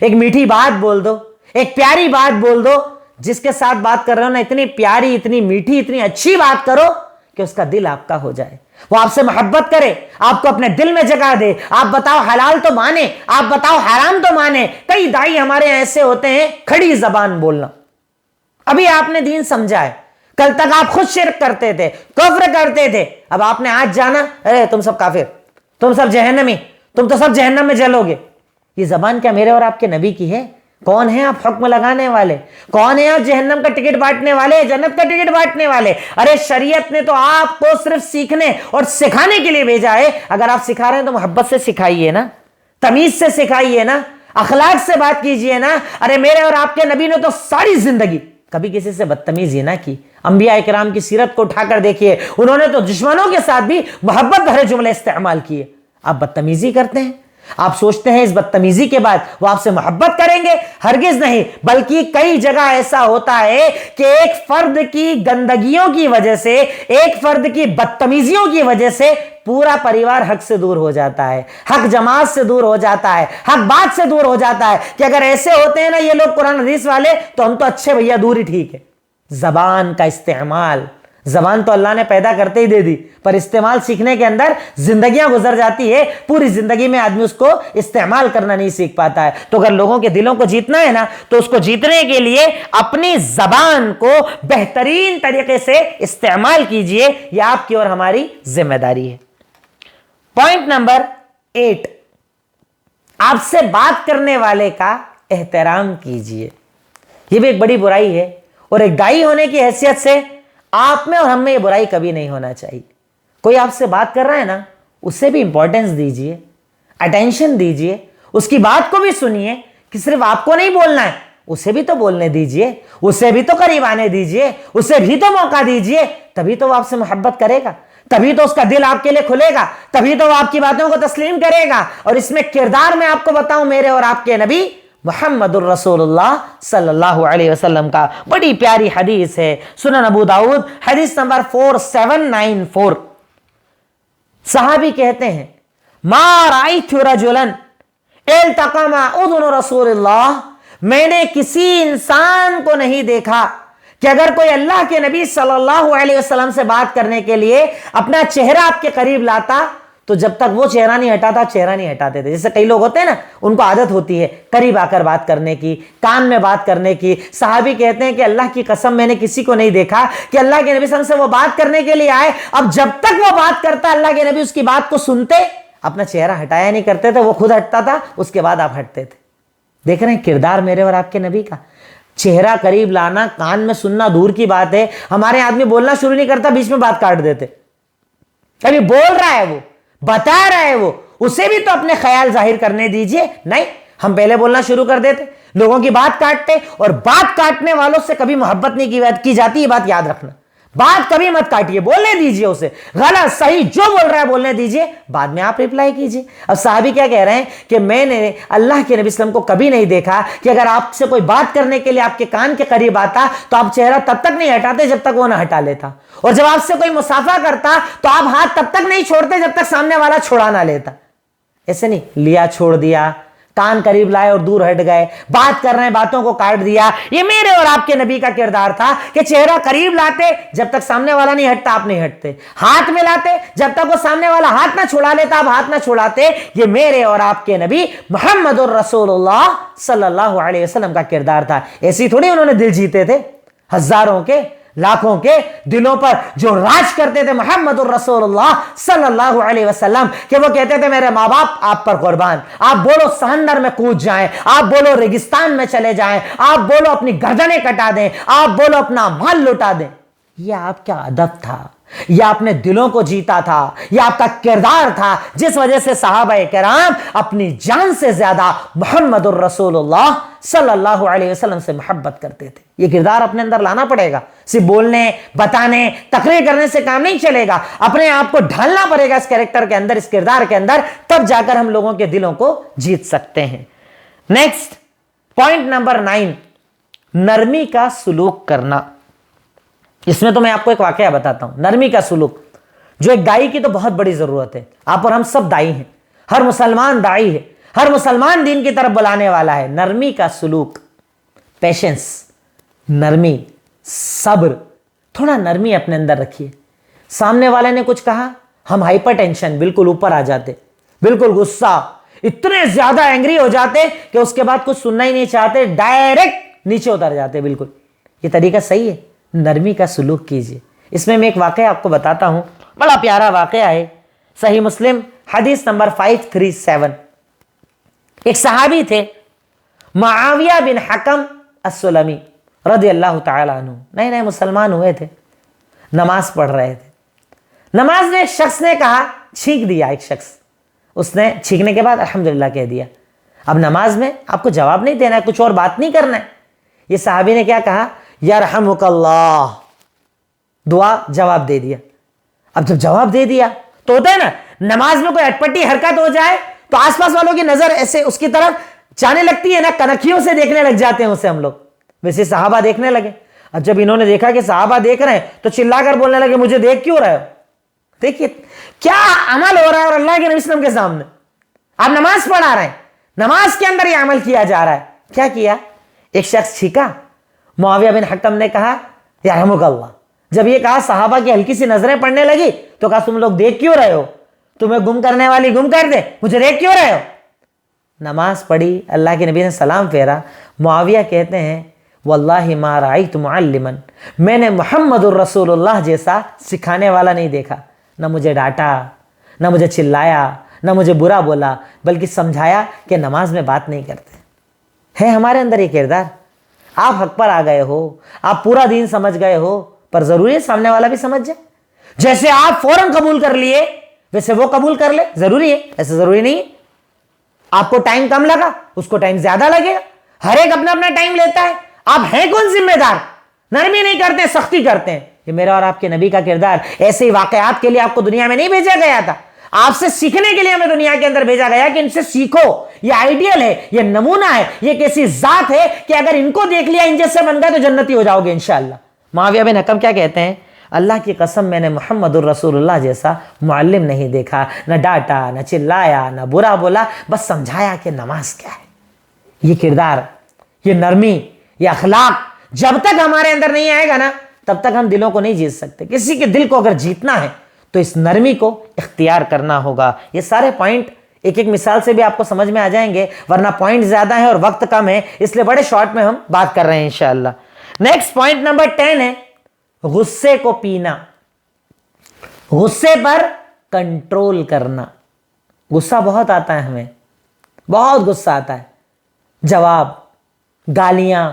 ایک میٹھی بات بول دو، ایک پیاری بات بول دو، جس کے ساتھ بات کر رہے ہو نا، اتنی پیاری، اتنی میٹھی، اتنی اچھی بات کرو کہ اس کا دل آپ کا ہو جائے، وہ آپ سے محبت کرے، آپ کو اپنے دل میں جگہ دے۔ آپ بتاؤ حلال تو مانے، آپ بتاؤ حرام تو مانے۔ کئی دائی ہمارے ایسے ہوتے ہیں، کھڑی زبان بولنا۔ ابھی آپ نے دین سمجھا ہے، کل تک آپ خود شرک کرتے تھے، کفر کرتے تھے، اب آپ نے آج جانا، ارے تم سب کافر، تم سب جہنمی، تم تو سب جہنم میں جلو گے۔ یہ زبان کیا میرے اور آپ کے نبی کی ہے؟ کون ہیں آپ حکم لگانے والے؟ کون ہیں آپ جہنم کا ٹکٹ بانٹنے والے، جنت کا ٹکٹ بانٹنے والے؟ ارے شریعت نے تو آپ کو صرف سیکھنے اور سکھانے کے لیے بھیجا ہے۔ اگر آپ سکھا رہے ہیں تو محبت سے سکھائیے نا، تمیز سے سکھائیے نا، اخلاق سے بات کیجئے نا۔ ارے میرے اور آپ کے نبی نے تو ساری زندگی کبھی کسی سے بدتمیزی نہ کی۔ انبیاء کرام کی سیرت کو اٹھا کر دیکھیے، انہوں نے تو دشمنوں کے ساتھ بھی محبت بھرے جملے استعمال کیے۔ آپ بدتمیزی کرتے ہیں، آپ سوچتے ہیں اس بدتمیزی کے بعد وہ آپ سے محبت کریں گے؟ ہرگز نہیں، بلکہ کئی جگہ ایسا ہوتا ہے کہ ایک فرد کی گندگیوں کی وجہ سے، ایک فرد کی بدتمیزیوں کی وجہ سے پورا پریوار حق سے دور ہو جاتا ہے، حق جماعت سے دور ہو جاتا ہے، حق بات سے دور ہو جاتا ہے کہ اگر ایسے ہوتے ہیں نا یہ لوگ قرآن حدیث والے، تو ہم تو اچھے بھیا دور ہی ٹھیک ہے۔ زبان کا استعمال، زبان تو اللہ نے پیدا کرتے ہی دے دی، پر استعمال سیکھنے کے اندر زندگیاں گزر جاتی ہے، پوری زندگی میں آدمی اس کو استعمال کرنا نہیں سیکھ پاتا ہے۔ تو اگر لوگوں کے دلوں کو جیتنا ہے نا، تو اس کو جیتنے کے لیے اپنی زبان کو بہترین طریقے سے استعمال کیجئے، یہ آپ کی اور ہماری ذمہ داری ہے۔ پوائنٹ نمبر 8، آپ سے بات کرنے والے کا احترام کیجئے۔ یہ بھی ایک بڑی برائی ہے، اور ایک دائی ہونے کی حیثیت سے آپ میں اور ہم میں یہ برائی کبھی نہیں ہونا چاہیے۔ کوئی آپ سے بات کر رہا ہے نا، اسے بھی امپورٹنس دیجئے، اٹینشن دیجئے، اس کی بات کو بھی سنیے، کہ صرف آپ کو نہیں بولنا ہے، اسے بھی تو بولنے دیجئے، اسے بھی تو قریب آنے دیجئے، اسے بھی تو موقع دیجئے، تبھی تو وہ آپ سے محبت کرے گا، تبھی تو اس کا دل آپ کے لیے کھلے گا، تبھی تو وہ آپ کی باتوں کو تسلیم کرے گا۔ اور اس میں کردار میں آپ کو بتاؤں، میرے اور آپ کے نبی محمد الرسول اللہ صلی اللہ علیہ وسلم کا بڑی پیاری حدیث ہے، سنن ابو داؤد حدیث نمبر 4794۔ صحابی کہتے ہیں، ما رأیت رجلا التقم اذن رسول اللہ، میں نے کسی انسان کو نہیں دیکھا کہ اگر کوئی اللہ کے نبی صلی اللہ علیہ وسلم سے بات کرنے کے لیے اپنا چہرہ آپ کے قریب لاتا تو جب تک وہ چہرہ نہیں ہٹاتا چہرہ نہیں ہٹاتے تھے۔ جیسے کئی لوگ ہوتے ہیں نا، ان کو عادت ہوتی ہے قریب آ کر بات کرنے کی، کان میں بات کرنے کی۔ صحابی کہتے ہیں کہ اللہ کی قسم میں نے کسی کو نہیں دیکھا کہ اللہ کے نبی صلی اللہ علیہ وسلم سے وہ بات کرنے کے لیے آئے، اب جب تک وہ بات کرتا اللہ کے نبی اس کی بات کو سنتے، اپنا چہرہ ہٹایا نہیں کرتے تھے، وہ خود ہٹتا تھا، اس کے بعد آپ ہٹتے تھے۔ دیکھ رہے ہیں کردار میرے اور آپ کے نبی کا، چہرہ قریب لانا، کان میں سننا دور کی بات ہے، ہمارے آدمی بولنا شروع نہیں کرتا، بیچ میں بات کاٹ دیتے، کبھی بول رہا ہے, وہ بتا رہا ہے, وہ اسے بھی تو اپنے خیال ظاہر کرنے دیجئے. نہیں, ہم پہلے بولنا شروع کر دیتے, لوگوں کی بات کاٹتے, اور بات کاٹنے والوں سے کبھی محبت نہیں کی جاتی, یہ بات یاد رکھنا. بات کبھی مت کاٹیے, بولنے دیجئے اسے, غلط صحیح جو بول رہا ہے بولنے دیجئے, بعد میں آپ ریپلائی کیجئے. اب صحابی کیا کہہ رہے ہیں کہ میں نے اللہ کے نبی صلی اللہ علیہ وسلم کو کبھی نہیں دیکھا کہ اگر آپ سے کوئی بات کرنے کے لیے آپ کے کان کے قریب آتا تو آپ چہرہ تب تک نہیں ہٹاتے جب تک وہ نہ ہٹا لیتا, اور جب آپ سے کوئی مصافحہ کرتا تو آپ ہاتھ تب تک نہیں چھوڑتے جب تک سامنے والا چھوڑا نہ لیتا. ایسے نہیں لیا چھوڑ دیا, کان قریب لائے اور دور ہٹ گئے, بات کر رہے ہیں باتوں کو کاٹ دیا. یہ میرے اور آپ کے نبی کا کردار تھا کہ چہرہ قریب لاتے, جب تک سامنے والا نہیں ہٹتا آپ نہیں ہٹتے, ہاتھ میں لاتے, جب تک وہ سامنے والا ہاتھ نہ چھڑا لیتا آپ ہاتھ نہ چھڑاتے. یہ میرے اور آپ کے نبی محمد الرسول اللہ صلی اللہ علیہ وسلم کا کردار تھا. ایسی تھوڑی انہوں نے دل جیتے تھے, ہزاروں کے لاکھوں کے دلوں پر جو راج کرتے تھے محمد الرسول اللہ صلی اللہ علیہ وسلم, کہ وہ کہتے تھے میرے ماں باپ آپ پر قربان, آپ بولو سمندر میں کود جائیں, آپ بولو ریگستان میں چلے جائیں, آپ بولو اپنی گردنیں کٹا دیں, آپ بولو اپنا مال لٹا دیں. یہ آپ کا ادب تھا, یہ آپ نے دلوں کو جیتا تھا, یہ آپ کا کردار تھا, جس وجہ سے صحابہ کرام اپنی جان سے زیادہ محمد الرسول اللہ صلی اللہ علیہ وسلم سے محبت کرتے تھے. یہ کردار اپنے اندر لانا پڑے گا, صرف بولنے بتانے تقریر کرنے سے کام نہیں چلے گا, اپنے آپ کو ڈھالنا پڑے گا اس کریکٹر کے اندر, اس کردار کے اندر, تب جا کر ہم لوگوں کے دلوں کو جیت سکتے ہیں. نیکسٹ پوائنٹ نمبر 9, نرمی کا سلوک کرنا. اس میں تو میں آپ کو ایک واقعہ بتاتا ہوں. نرمی کا سلوک جو ایک دائی کی تو بہت بڑی ضرورت ہے. آپ اور ہم سب دائی ہیں, ہر مسلمان دائی ہے, ہر مسلمان دین کی طرف بلانے والا ہے. نرمی کا سلوک, پیشنس, نرمی, صبر, تھوڑا نرمی اپنے اندر رکھیے. سامنے والے نے کچھ کہا, ہم ہائپر ٹینشن, بالکل اوپر آ جاتے, بالکل غصہ, اتنے زیادہ اینگری ہو جاتے کہ اس کے بعد کچھ سننا ہی نہیں چاہتے, ڈائریکٹ نیچے اتر جاتے. بالکل یہ طریقہ صحیح ہے, نرمی کا سلوک کیجیے. اس میں ایک واقعہ آپ کو بتاتا ہوں, بڑا پیارا واقعہ ہے, صحیح مسلم حدیث نمبر 537. ایک صحابی تھے معاویہ بن حکم السلمی رضی اللہ تعالی عنہ, نئے نئے مسلمان ہوئے تھے, نماز پڑھ رہے تھے. نماز میں ایک شخص نے کہا, چھینک دیا ایک شخص, اس نے چھینکنے کے بعد الحمدللہ کہہ دیا. اب نماز میں آپ کو جواب نہیں دینا ہے, کچھ اور بات نہیں کرنا ہے. یہ صحابی نے کیا کہا, یرحمک اللہ, دعا جواب دے دیا. اب جب جواب دے دیا تو ہوتا ہے نا, نماز میں کوئی اٹپٹی حرکت ہو جائے تو آس پاس والوں کی نظر ایسے اس کی طرف جانے لگتی ہے نا, کنکھیوں سے دیکھنے لگ جاتے ہیں اسے ہم لوگ. ویسے صحابہ دیکھنے لگے. اب جب انہوں نے دیکھا کہ صحابہ دیکھ رہے ہیں تو چلا کر بولنے لگے, مجھے دیکھ کیوں رہے ہو؟ دیکھیے کیا عمل ہو رہا ہے, اور اللہ کے نبی صلی اللہ علیہ وسلم کے سامنے آپ نماز پڑھا رہے ہیں, نماز کے اندر یہ عمل کیا جا رہا ہے. کیا کیا؟ ایک شخص چھینکا, معاویہ بن حکم نے کہا یرحمک اللہ. جب یہ کہا صحابہ کی ہلکی سی نظریں پڑنے لگی تو کہا تم لوگ دیکھ کیوں رہے ہو, تمہیں گم کرنے والی گم کر دے, مجھے دیکھ کیوں رہے ہو؟ نماز پڑھی, اللہ کے نبی نے سلام پھیرا. معاویہ کہتے ہیں واللہ ما رأیت معلما, میں نے محمد الرسول اللہ جیسا سکھانے والا نہیں دیکھا. نہ مجھے ڈانٹا, نہ مجھے چلایا, نہ مجھے برا بولا, بلکہ سمجھایا کہ نماز میں بات نہیں کرتے. ہے ہمارے اندر یہ کردار. آپ حق پر آ گئے ہو, آپ پورا دین سمجھ گئے ہو, پر ضروری ہے سامنے والا بھی سمجھ جائے. جیسے آپ فوراً قبول کر لیے ویسے وہ قبول کر لے, ضروری ہے؟ ایسے ضروری نہیں ہے. آپ کو ٹائم کم لگا, اس کو ٹائم زیادہ لگے گا. ہر ایک اپنا اپنا ٹائم لیتا ہے. آپ ہیں کون ذمہ دار؟ نرمی نہیں کرتے, سختی کرتے ہیں. یہ میرا اور آپ کے نبی کا کردار. ایسے ہی واقعات کے لیے آپ کو دنیا میں نہیں بھیجا گیا تھا, آپ سے سیکھنے کے لیے ہمیں دنیا کے اندر بھیجا گیا کہ ان سے سیکھو. یہ آئیڈیل ہے, یہ نمونہ ہے, یہ ایک ایسی ذات ہے کہ اگر ان کو دیکھ لیا, ان جیسے بن گئے تو جنتی ہو جاؤ گے انشاءاللہ. معاویہ بن حکم کیا کہتے ہیں, اللہ کی قسم میں نے محمد الرسول اللہ جیسا معلم نہیں دیکھا, نہ ڈانٹا, نہ چلایا, نہ برا بولا, بس سمجھایا کہ نماز کیا ہے. یہ کردار, یہ نرمی, یہ اخلاق جب تک ہمارے اندر نہیں آئے گا نا, تب تک ہم دلوں کو نہیں جیت سکتے. کسی کے دل کو اگر جیتنا ہے تو اس نرمی کو اختیار کرنا ہوگا. یہ سارے پوائنٹ ایک ایک مثال سے بھی آپ کو سمجھ میں آ جائیں گے, ورنہ پوائنٹ زیادہ ہیں اور وقت کم ہے, اس لیے بڑے شارٹ میں ہم بات کر رہے ہیں انشاءاللہ. نیکسٹ پوائنٹ نمبر 10 ہے غصے کو پینا, غصے پر کنٹرول کرنا. غصہ بہت آتا ہے ہمیں, بہت غصہ آتا ہے. جواب, گالیاں,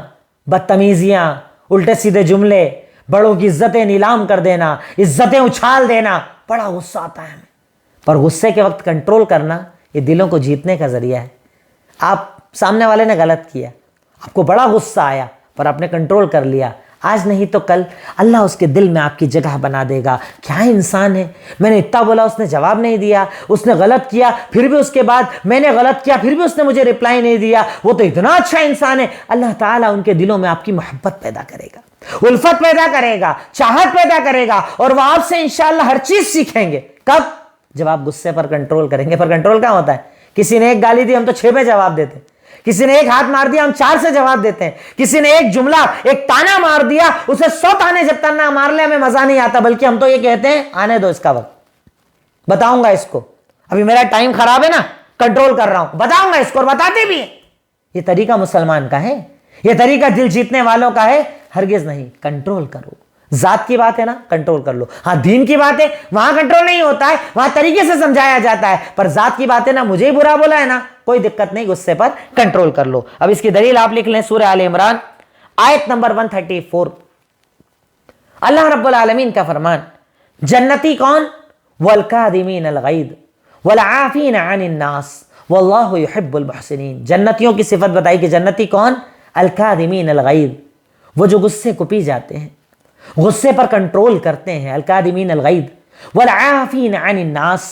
بدتمیزیاں, الٹے سیدھے جملے, بڑوں کی عزتیں نیلام کر دینا, عزتیں اچھال دینا, بڑا غصہ آتا ہے ہمیں، پر غصے کے وقت کنٹرول کرنا یہ دلوں کو جیتنے کا ذریعہ ہے۔ آپ سامنے والے نے غلط کیا، آپ کو بڑا غصہ آیا، پر آپ نے کنٹرول کر لیا، آج نہیں تو کل اللہ اس کے دل میں آپ کی جگہ بنا دے گا۔ کیا انسان ہے، میں نے اتنا بولا اس نے جواب نہیں دیا، اس نے غلط کیا پھر بھی اس کے بعد میں نے غلط کیا پھر بھی اس نے مجھے رپلائی نہیں دیا، وہ تو اتنا اچھا انسان ہے۔ اللہ تعالیٰ ان کے دلوں میں آپ کی محبت پیدا کرے گا، الفت پیدا کرے گا، چاہت پیدا کرے گا، اور وہ آپ سے انشاءاللہ ہر چیز سیکھیں گے۔ کب؟ جب آپ غصے پر کنٹرول کریں گے۔ پر کنٹرول کیا ہوتا ہے؟ کسی نے ایک گالی دی ہم تو 6 پہ جواب دیتے ہیں، کسی نے ایک ہاتھ مار دیا ہم 4 سے جواب دیتے ہیں، کسی نے ایک جملہ ایک تانا مار دیا اسے 100 تانے جب تانا مار لے ہمیں مزہ نہیں آتا، بلکہ ہم تو یہ کہتے ہیں آنے دو اس کا وقت، بتاؤں گا اس کو، ابھی میرا ٹائم خراب ہے نا، کنٹرول کر رہا ہوں، بتاؤں گا اس کو، اور بتاتے بھی ہیں۔ یہ طریقہ مسلمان کا ہے، یہ طریقہ دل جیتنے والوں کا ہے؟ ہرگز نہیں۔ کنٹرول کرو، ذات کی بات ہے نا، کنٹرول کر لو۔ ہاں دین کی بات ہے وہاں کنٹرول نہیں ہوتا ہے، وہاں طریقے سے سمجھایا جاتا ہے، پر ذات کی بات ہے نا، مجھے ہی برا بولا ہے نا، کوئی دقت نہیں، غصے پر کنٹرول کر لو۔ اب اس کی دلیل آپ لکھ لیں، سورہ آل عمران آیت نمبر 134، اللہ رب العالمین کا فرمان، جنتی کون؟ والکاظمین الغیظ والعافین عن الناس واللہ یحب المحسنین۔ جنتیوں کی صفت بتائی کہ جنتی کون؟ الکاظمین الغیظ، وہ جو غصے کو پی جاتے ہیں، غصے پر کنٹرول کرتے ہیں، الکاظمین الغیظ والعافین عن الناس،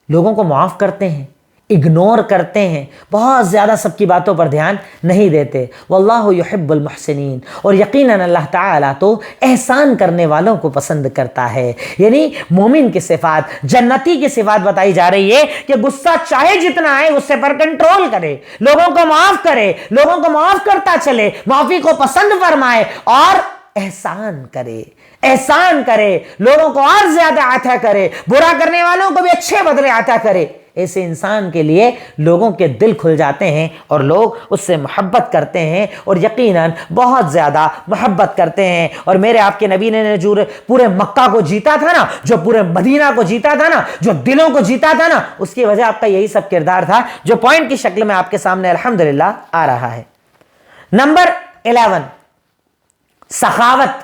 لوگوں کو معاف کرتے ہیں، اگنور کرتے ہیں، بہت زیادہ سب کی باتوں پر دھیان نہیں دیتے، واللہ یحب المحسنین، اور یقیناً اللہ تعالیٰ تو احسان کرنے والوں کو پسند کرتا ہے۔ یعنی مومن کی صفات، جنتی کی صفات بتائی جا رہی ہے کہ غصہ چاہے جتنا آئے غصے پر کنٹرول کرے، لوگوں کو معاف کرے، لوگوں کو معاف کرتا چلے، معافی کو پسند فرمائے، اور احسان کرے، احسان کرے، لوگوں کو اور زیادہ عطا کرے، برا کرنے والوں کو بھی اچھے بدلے عطا کرے۔ ایسے انسان کے لیے لوگوں کے دل کھل جاتے ہیں اور لوگ اس سے محبت کرتے ہیں، اور یقیناً بہت زیادہ محبت کرتے ہیں۔ اور میرے آپ کے نبی نے جو پورے مکہ کو جیتا تھا نا، جو پورے مدینہ کو جیتا تھا نا، جو دلوں کو جیتا تھا نا، اس کی وجہ آپ کا یہی سب کردار تھا جو پوائنٹ کی شکل میں آپ کے سامنے الحمدللہ آ رہا ہے۔ نمبر 11، سخاوت،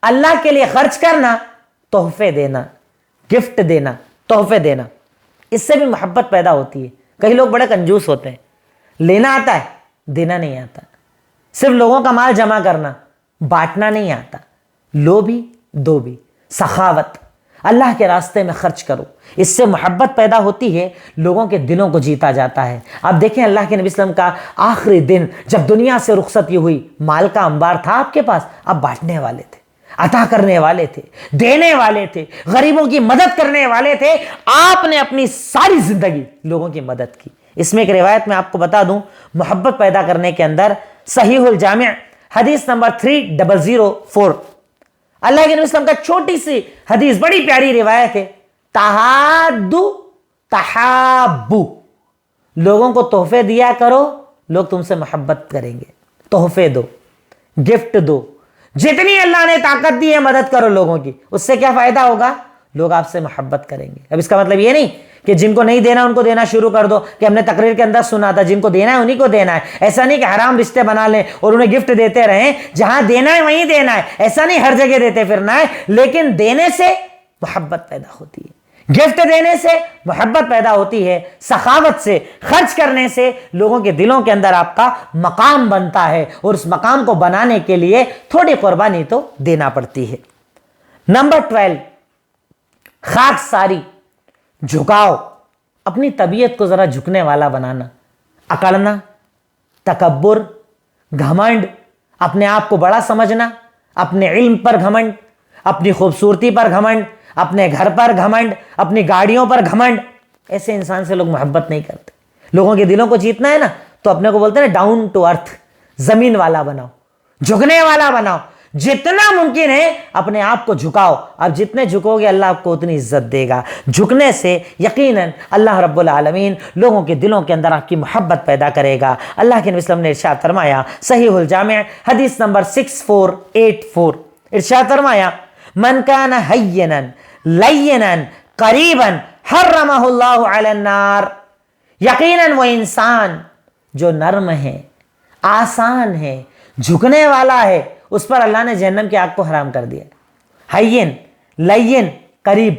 اللہ کے لیے خرچ کرنا، تحفے دینا، گفٹ دینا، تحفے دینا، اس سے بھی محبت پیدا ہوتی ہے۔ کئی لوگ بڑے کنجوس ہوتے ہیں، لینا آتا ہے دینا نہیں آتا، صرف لوگوں کا مال جمع کرنا، بانٹنا نہیں آتا، لو بھی دو بھی۔ سخاوت، اللہ کے راستے میں خرچ کرو، اس سے محبت پیدا ہوتی ہے، لوگوں کے دلوں کو جیتا جاتا ہے۔ آپ دیکھیں اللہ کے نبی صلی اللہ علیہ وسلم کا آخری دن جب دنیا سے رخصتی ہوئی، مال کا انبار تھا آپ کے پاس، آپ بانٹنے والے تھے، عطا کرنے والے تھے، دینے والے تھے، غریبوں کی مدد کرنے والے تھے، آپ نے اپنی ساری زندگی لوگوں کی مدد کی۔ اس میں ایک روایت میں آپ کو بتا دوں، محبت پیدا کرنے کے اندر صحیح الجامع حدیث نمبر 3004، اللہ کے نبی صلی اللہ علیہ وسلم کا چھوٹی سی حدیث، بڑی پیاری روایت ہے، تحادو تحابو، لوگوں کو تحفے دیا کرو، لوگ تم سے محبت کریں گے۔ تحفے دو، گفٹ دو، جتنی اللہ نے طاقت دی ہے مدد کرو لوگوں کی، اس سے کیا فائدہ ہوگا؟ لوگ آپ سے محبت کریں گے۔ اب اس کا مطلب یہ نہیں کہ جن کو نہیں دینا ان کو دینا شروع کر دو، کہ ہم نے تقریر کے اندر سنا تھا جن کو دینا ہے انہی کو دینا ہے، ایسا نہیں کہ حرام رشتے بنا لیں اور انہیں گفٹ دیتے رہیں، جہاں دینا ہے وہیں دینا ہے، ایسا نہیں ہر جگہ دیتے پھرنا ہے، لیکن دینے سے محبت پیدا ہوتی ہے، گفٹ دینے سے محبت پیدا ہوتی ہے، سخاوت سے، خرچ کرنے سے لوگوں کے دلوں کے اندر آپ کا مقام بنتا ہے، اور اس مقام کو بنانے کے لیے تھوڑی قربانی تو دینا پڑتی ہے۔ نمبر 12، خاک ساری، جھکاؤ، اپنی طبیعت کو ذرا جھکنے والا بنانا، اکڑنا، تکبر، گھمنڈ، اپنے آپ کو بڑا سمجھنا، اپنے علم پر گھمنڈ، اپنی خوبصورتی پر گھمنڈ، اپنے گھر پر گھمنڈ، اپنی گاڑیوں پر گھمنڈ، ایسے انسان سے لوگ محبت نہیں کرتے۔ لوگوں کے دلوں کو جیتنا ہے نا تو اپنے کو بولتے ہیں ڈاؤن ٹو ارتھ، زمین والا بناؤ، جھکنے والا بناؤ، جتنا ممکن ہے اپنے آپ کو جھکاؤ۔ اب جتنے جھکو گے اللہ آپ کو اتنی عزت دے گا۔ جھکنے سے یقیناً اللہ رب العالمین لوگوں کے دلوں کے اندر آپ کی محبت پیدا کرے گا۔ اللہ کے نبی صلی اللہ علیہ وسلم نے ارشاد فرمایا، صحیح الجامع حدیث نمبر 6484، ارشاد فرمایا، من کان حینا لینا قریبا حرمہ اللہ علی النار، یقیناً وہ انسان جو نرم ہے، آسان ہے، جھکنے والا ہے، اس پر اللہ نے جہنم کی آگ کو حرام کر دیا۔ حین، لین، قریب،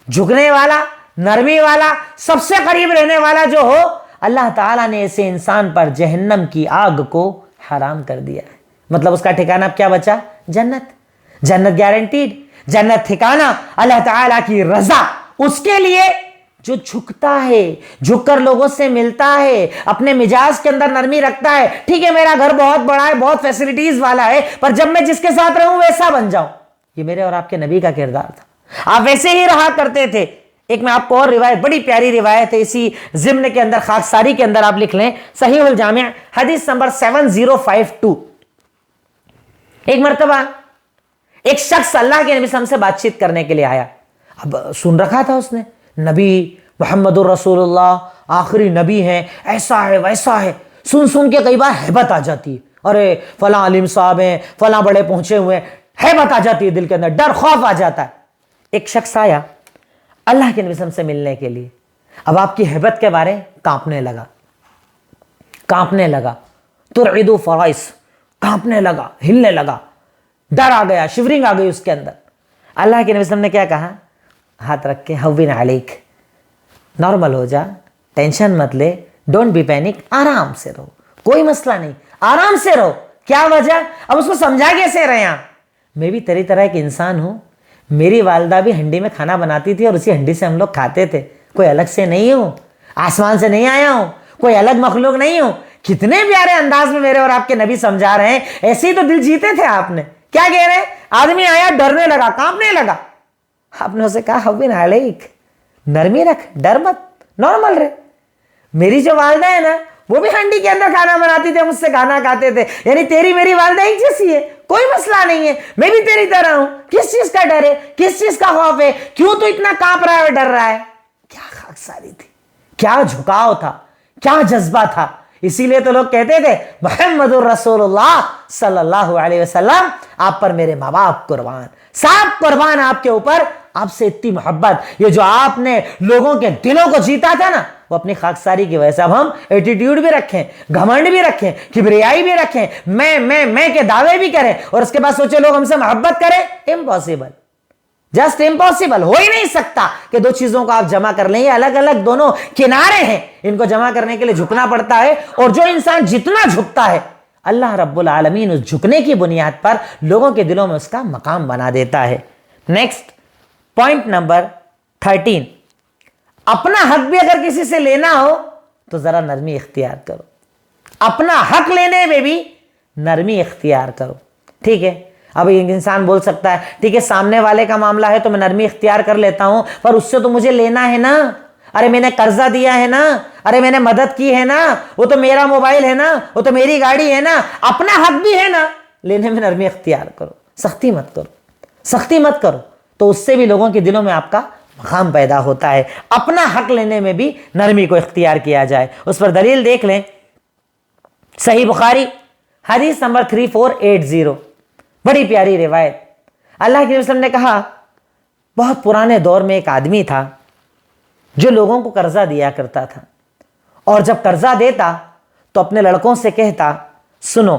جھکنے والا, نرمی والا, سب سے قریب رہنے والا جو ہو, اللہ تعالیٰ نے ایسے انسان پر جہنم کی آگ کو حرام کر دیا ہے. مطلب اس کا ٹھکانہ کیا بچا؟ جنت. جنت گارنٹیڈ, جنت ٹھکانہ, اللہ تعالیٰ کی رضا اس کے لیے جو جھکتا ہے, جھک کر لوگوں سے ملتا ہے, اپنے مزاج کے اندر نرمی رکھتا ہے. ٹھیک ہے میرا گھر بہت بڑا ہے, بہت فیسلٹیز والا ہے, پر جب میں جس کے ساتھ رہوں ویسا بن جاؤں. یہ میرے اور آپ کے نبی کا کردار تھا, آپ ویسے ہی رہا کرتے تھے. ایک میں آپ کو اور روایت, بڑی پیاری روایت ہے, اسی ضمن کے اندر, خاکساری کے اندر آپ لکھ لیں, صحیح الجامع حدیث نمبر 7052. ایک مرتبہ ایک شخص اللہ کے نبی صلی اللہ علیہ وسلم سے بات چیت کرنے کے لیے آیا. اب سن رکھا تھا اس نے, نبی محمد الرسول اللہ آخری نبی ہیں, ایسا ہے ویسا ہے, سن کے کئی بار ہیبت آ جاتی ہے. ارے فلاں عالم صاحب ہیں, فلاں بڑے پہنچے ہوئے ہیں, ہیبت آ جاتی ہے دل کے اندر, ڈر خوف آ جاتا ہے. ایک شخص آیا اللہ کے نبی صلی اللہ علیہ وسلم سے ملنے کے لیے. اب آپ کی ہیبت کے بارے کانپنے لگا, ترعد فرائس, کانپنے لگا, ہلنے لگا, ڈر آ گیا, شیورنگ آ گئی اس کے اندر. اللہ کے نبی صلی اللہ علیہ وسلم نے کیا کہا؟ ہاتھ رکھ کے, ہوین علیک, نارمل ہو جا, ٹینشن مت لے, ڈونٹ بی پینک, آرام سے رہو, کوئی مسئلہ نہیں, آرام سے رہو. کیا وجہ؟ اب اس کو سمجھا کیسے رہے ہیں؟ میں بھی تیری طرح ایک انسان ہوں, میری والدہ بھی ہنڈی میں کھانا بناتی تھی اور اسی ہنڈی سے ہم لوگ کھاتے تھے, کوئی الگ سے نہیں ہوں, آسمان سے نہیں آیا ہوں, کوئی الگ مخلوق نہیں ہوں. کتنے پیارے انداز میں میرے اور آپ کے نبی سمجھا رہے ہیں, ایسے ہی تو دل جیتے تھے آپ نے. کیا کہہ رہے ہیں؟ آدمی آیا, ڈرنے لگا, کانپنے لگا, آپ نے اسے کہا ہوین علیک, نرمی رکھ, ڈر مت, نارمل رہے. میری جو والدہ ہے نا, وہ بھی ہنڈی کے اندر کھانا بناتی تھے, مجھ سے کھانا کھاتے تھے, یعنی تیری میری والدہ ایک جیسی ہے, کوئی مسئلہ نہیں ہے, میں بھی تیری طرح ہوں. کس چیز کا ڈر ہے, کس چیز کا خوف ہے, کیوں تو اتنا کانپ رہا ہے اور ڈر رہا ہے؟ کیا خاکساری تھی, کیا جھکاؤ تھا, کیا جذبہ تھا. اسی لیے تو لوگ کہتے تھے محمد الرسول اللہ صلی اللہ علیہ وسلم, آپ پر میرے ماں باپ قربان, سب قربان آپ کے اوپر, آپ سے اتنی محبت. یہ جو آپ نے لوگوں کے دلوں کو جیتا تھا نا, وہ اپنی خاکساری کی وجہ سے. اب ہم ایٹیٹیوڈ بھی رکھیں, گھمنڈ بھی رکھیں, کبریائی بھی رکھیں, میں کے دعوے بھی کریں, اور اس کے بعد سوچے لوگ ہم سے محبت کریں. Impossible, just impossible. ہو ہی نہیں سکتا کہ دو چیزوں کو آپ جمع کر لیں. یہ الگ الگ دونوں کنارے ہیں, ان کو جمع کرنے کے لیے جھکنا پڑتا ہے. اور جو انسان جتنا جھکتا ہے, اللہ رب العالمین اس جھکنے کی بنیاد پر لوگوں کے دلوں میں اس کا مقام بنا دیتا ہے. نیکسٹ پوائنٹ نمبر 13, اپنا حق بھی اگر کسی سے لینا ہو تو ذرا نرمی اختیار کرو. اپنا حق لینے میں بھی نرمی اختیار کرو. ٹھیک ہے, اب ایک انسان بول سکتا ہے ٹھیک ہے سامنے والے کا معاملہ ہے تو میں نرمی اختیار کر لیتا ہوں, پر اس سے تو مجھے لینا ہے نا, ارے میں نے قرضہ دیا ہے نا, ارے میں نے مدد کی ہے نا, وہ تو میرا موبائل ہے نا, وہ تو میری گاڑی ہے نا, اپنا حق بھی ہے نا. لینے میں نرمی اختیار کرو, سختی مت کرو, تو اس سے بھی لوگوں کے دلوں میں آپ کا مقام پیدا ہوتا ہے. اپنا حق لینے میں بھی نرمی کو اختیار کیا جائے. اس پر دلیل دیکھ لیں, صحیح بخاری حدیث نمبر 3480, بڑی پیاری روایت. اللہ کے نبی صلی اللہ علیہ وسلم نے کہا, بہت پرانے دور میں ایک آدمی تھا جو لوگوں کو قرضہ دیا کرتا تھا, اور جب قرضہ دیتا تو اپنے لڑکوں سے کہتا, سنو,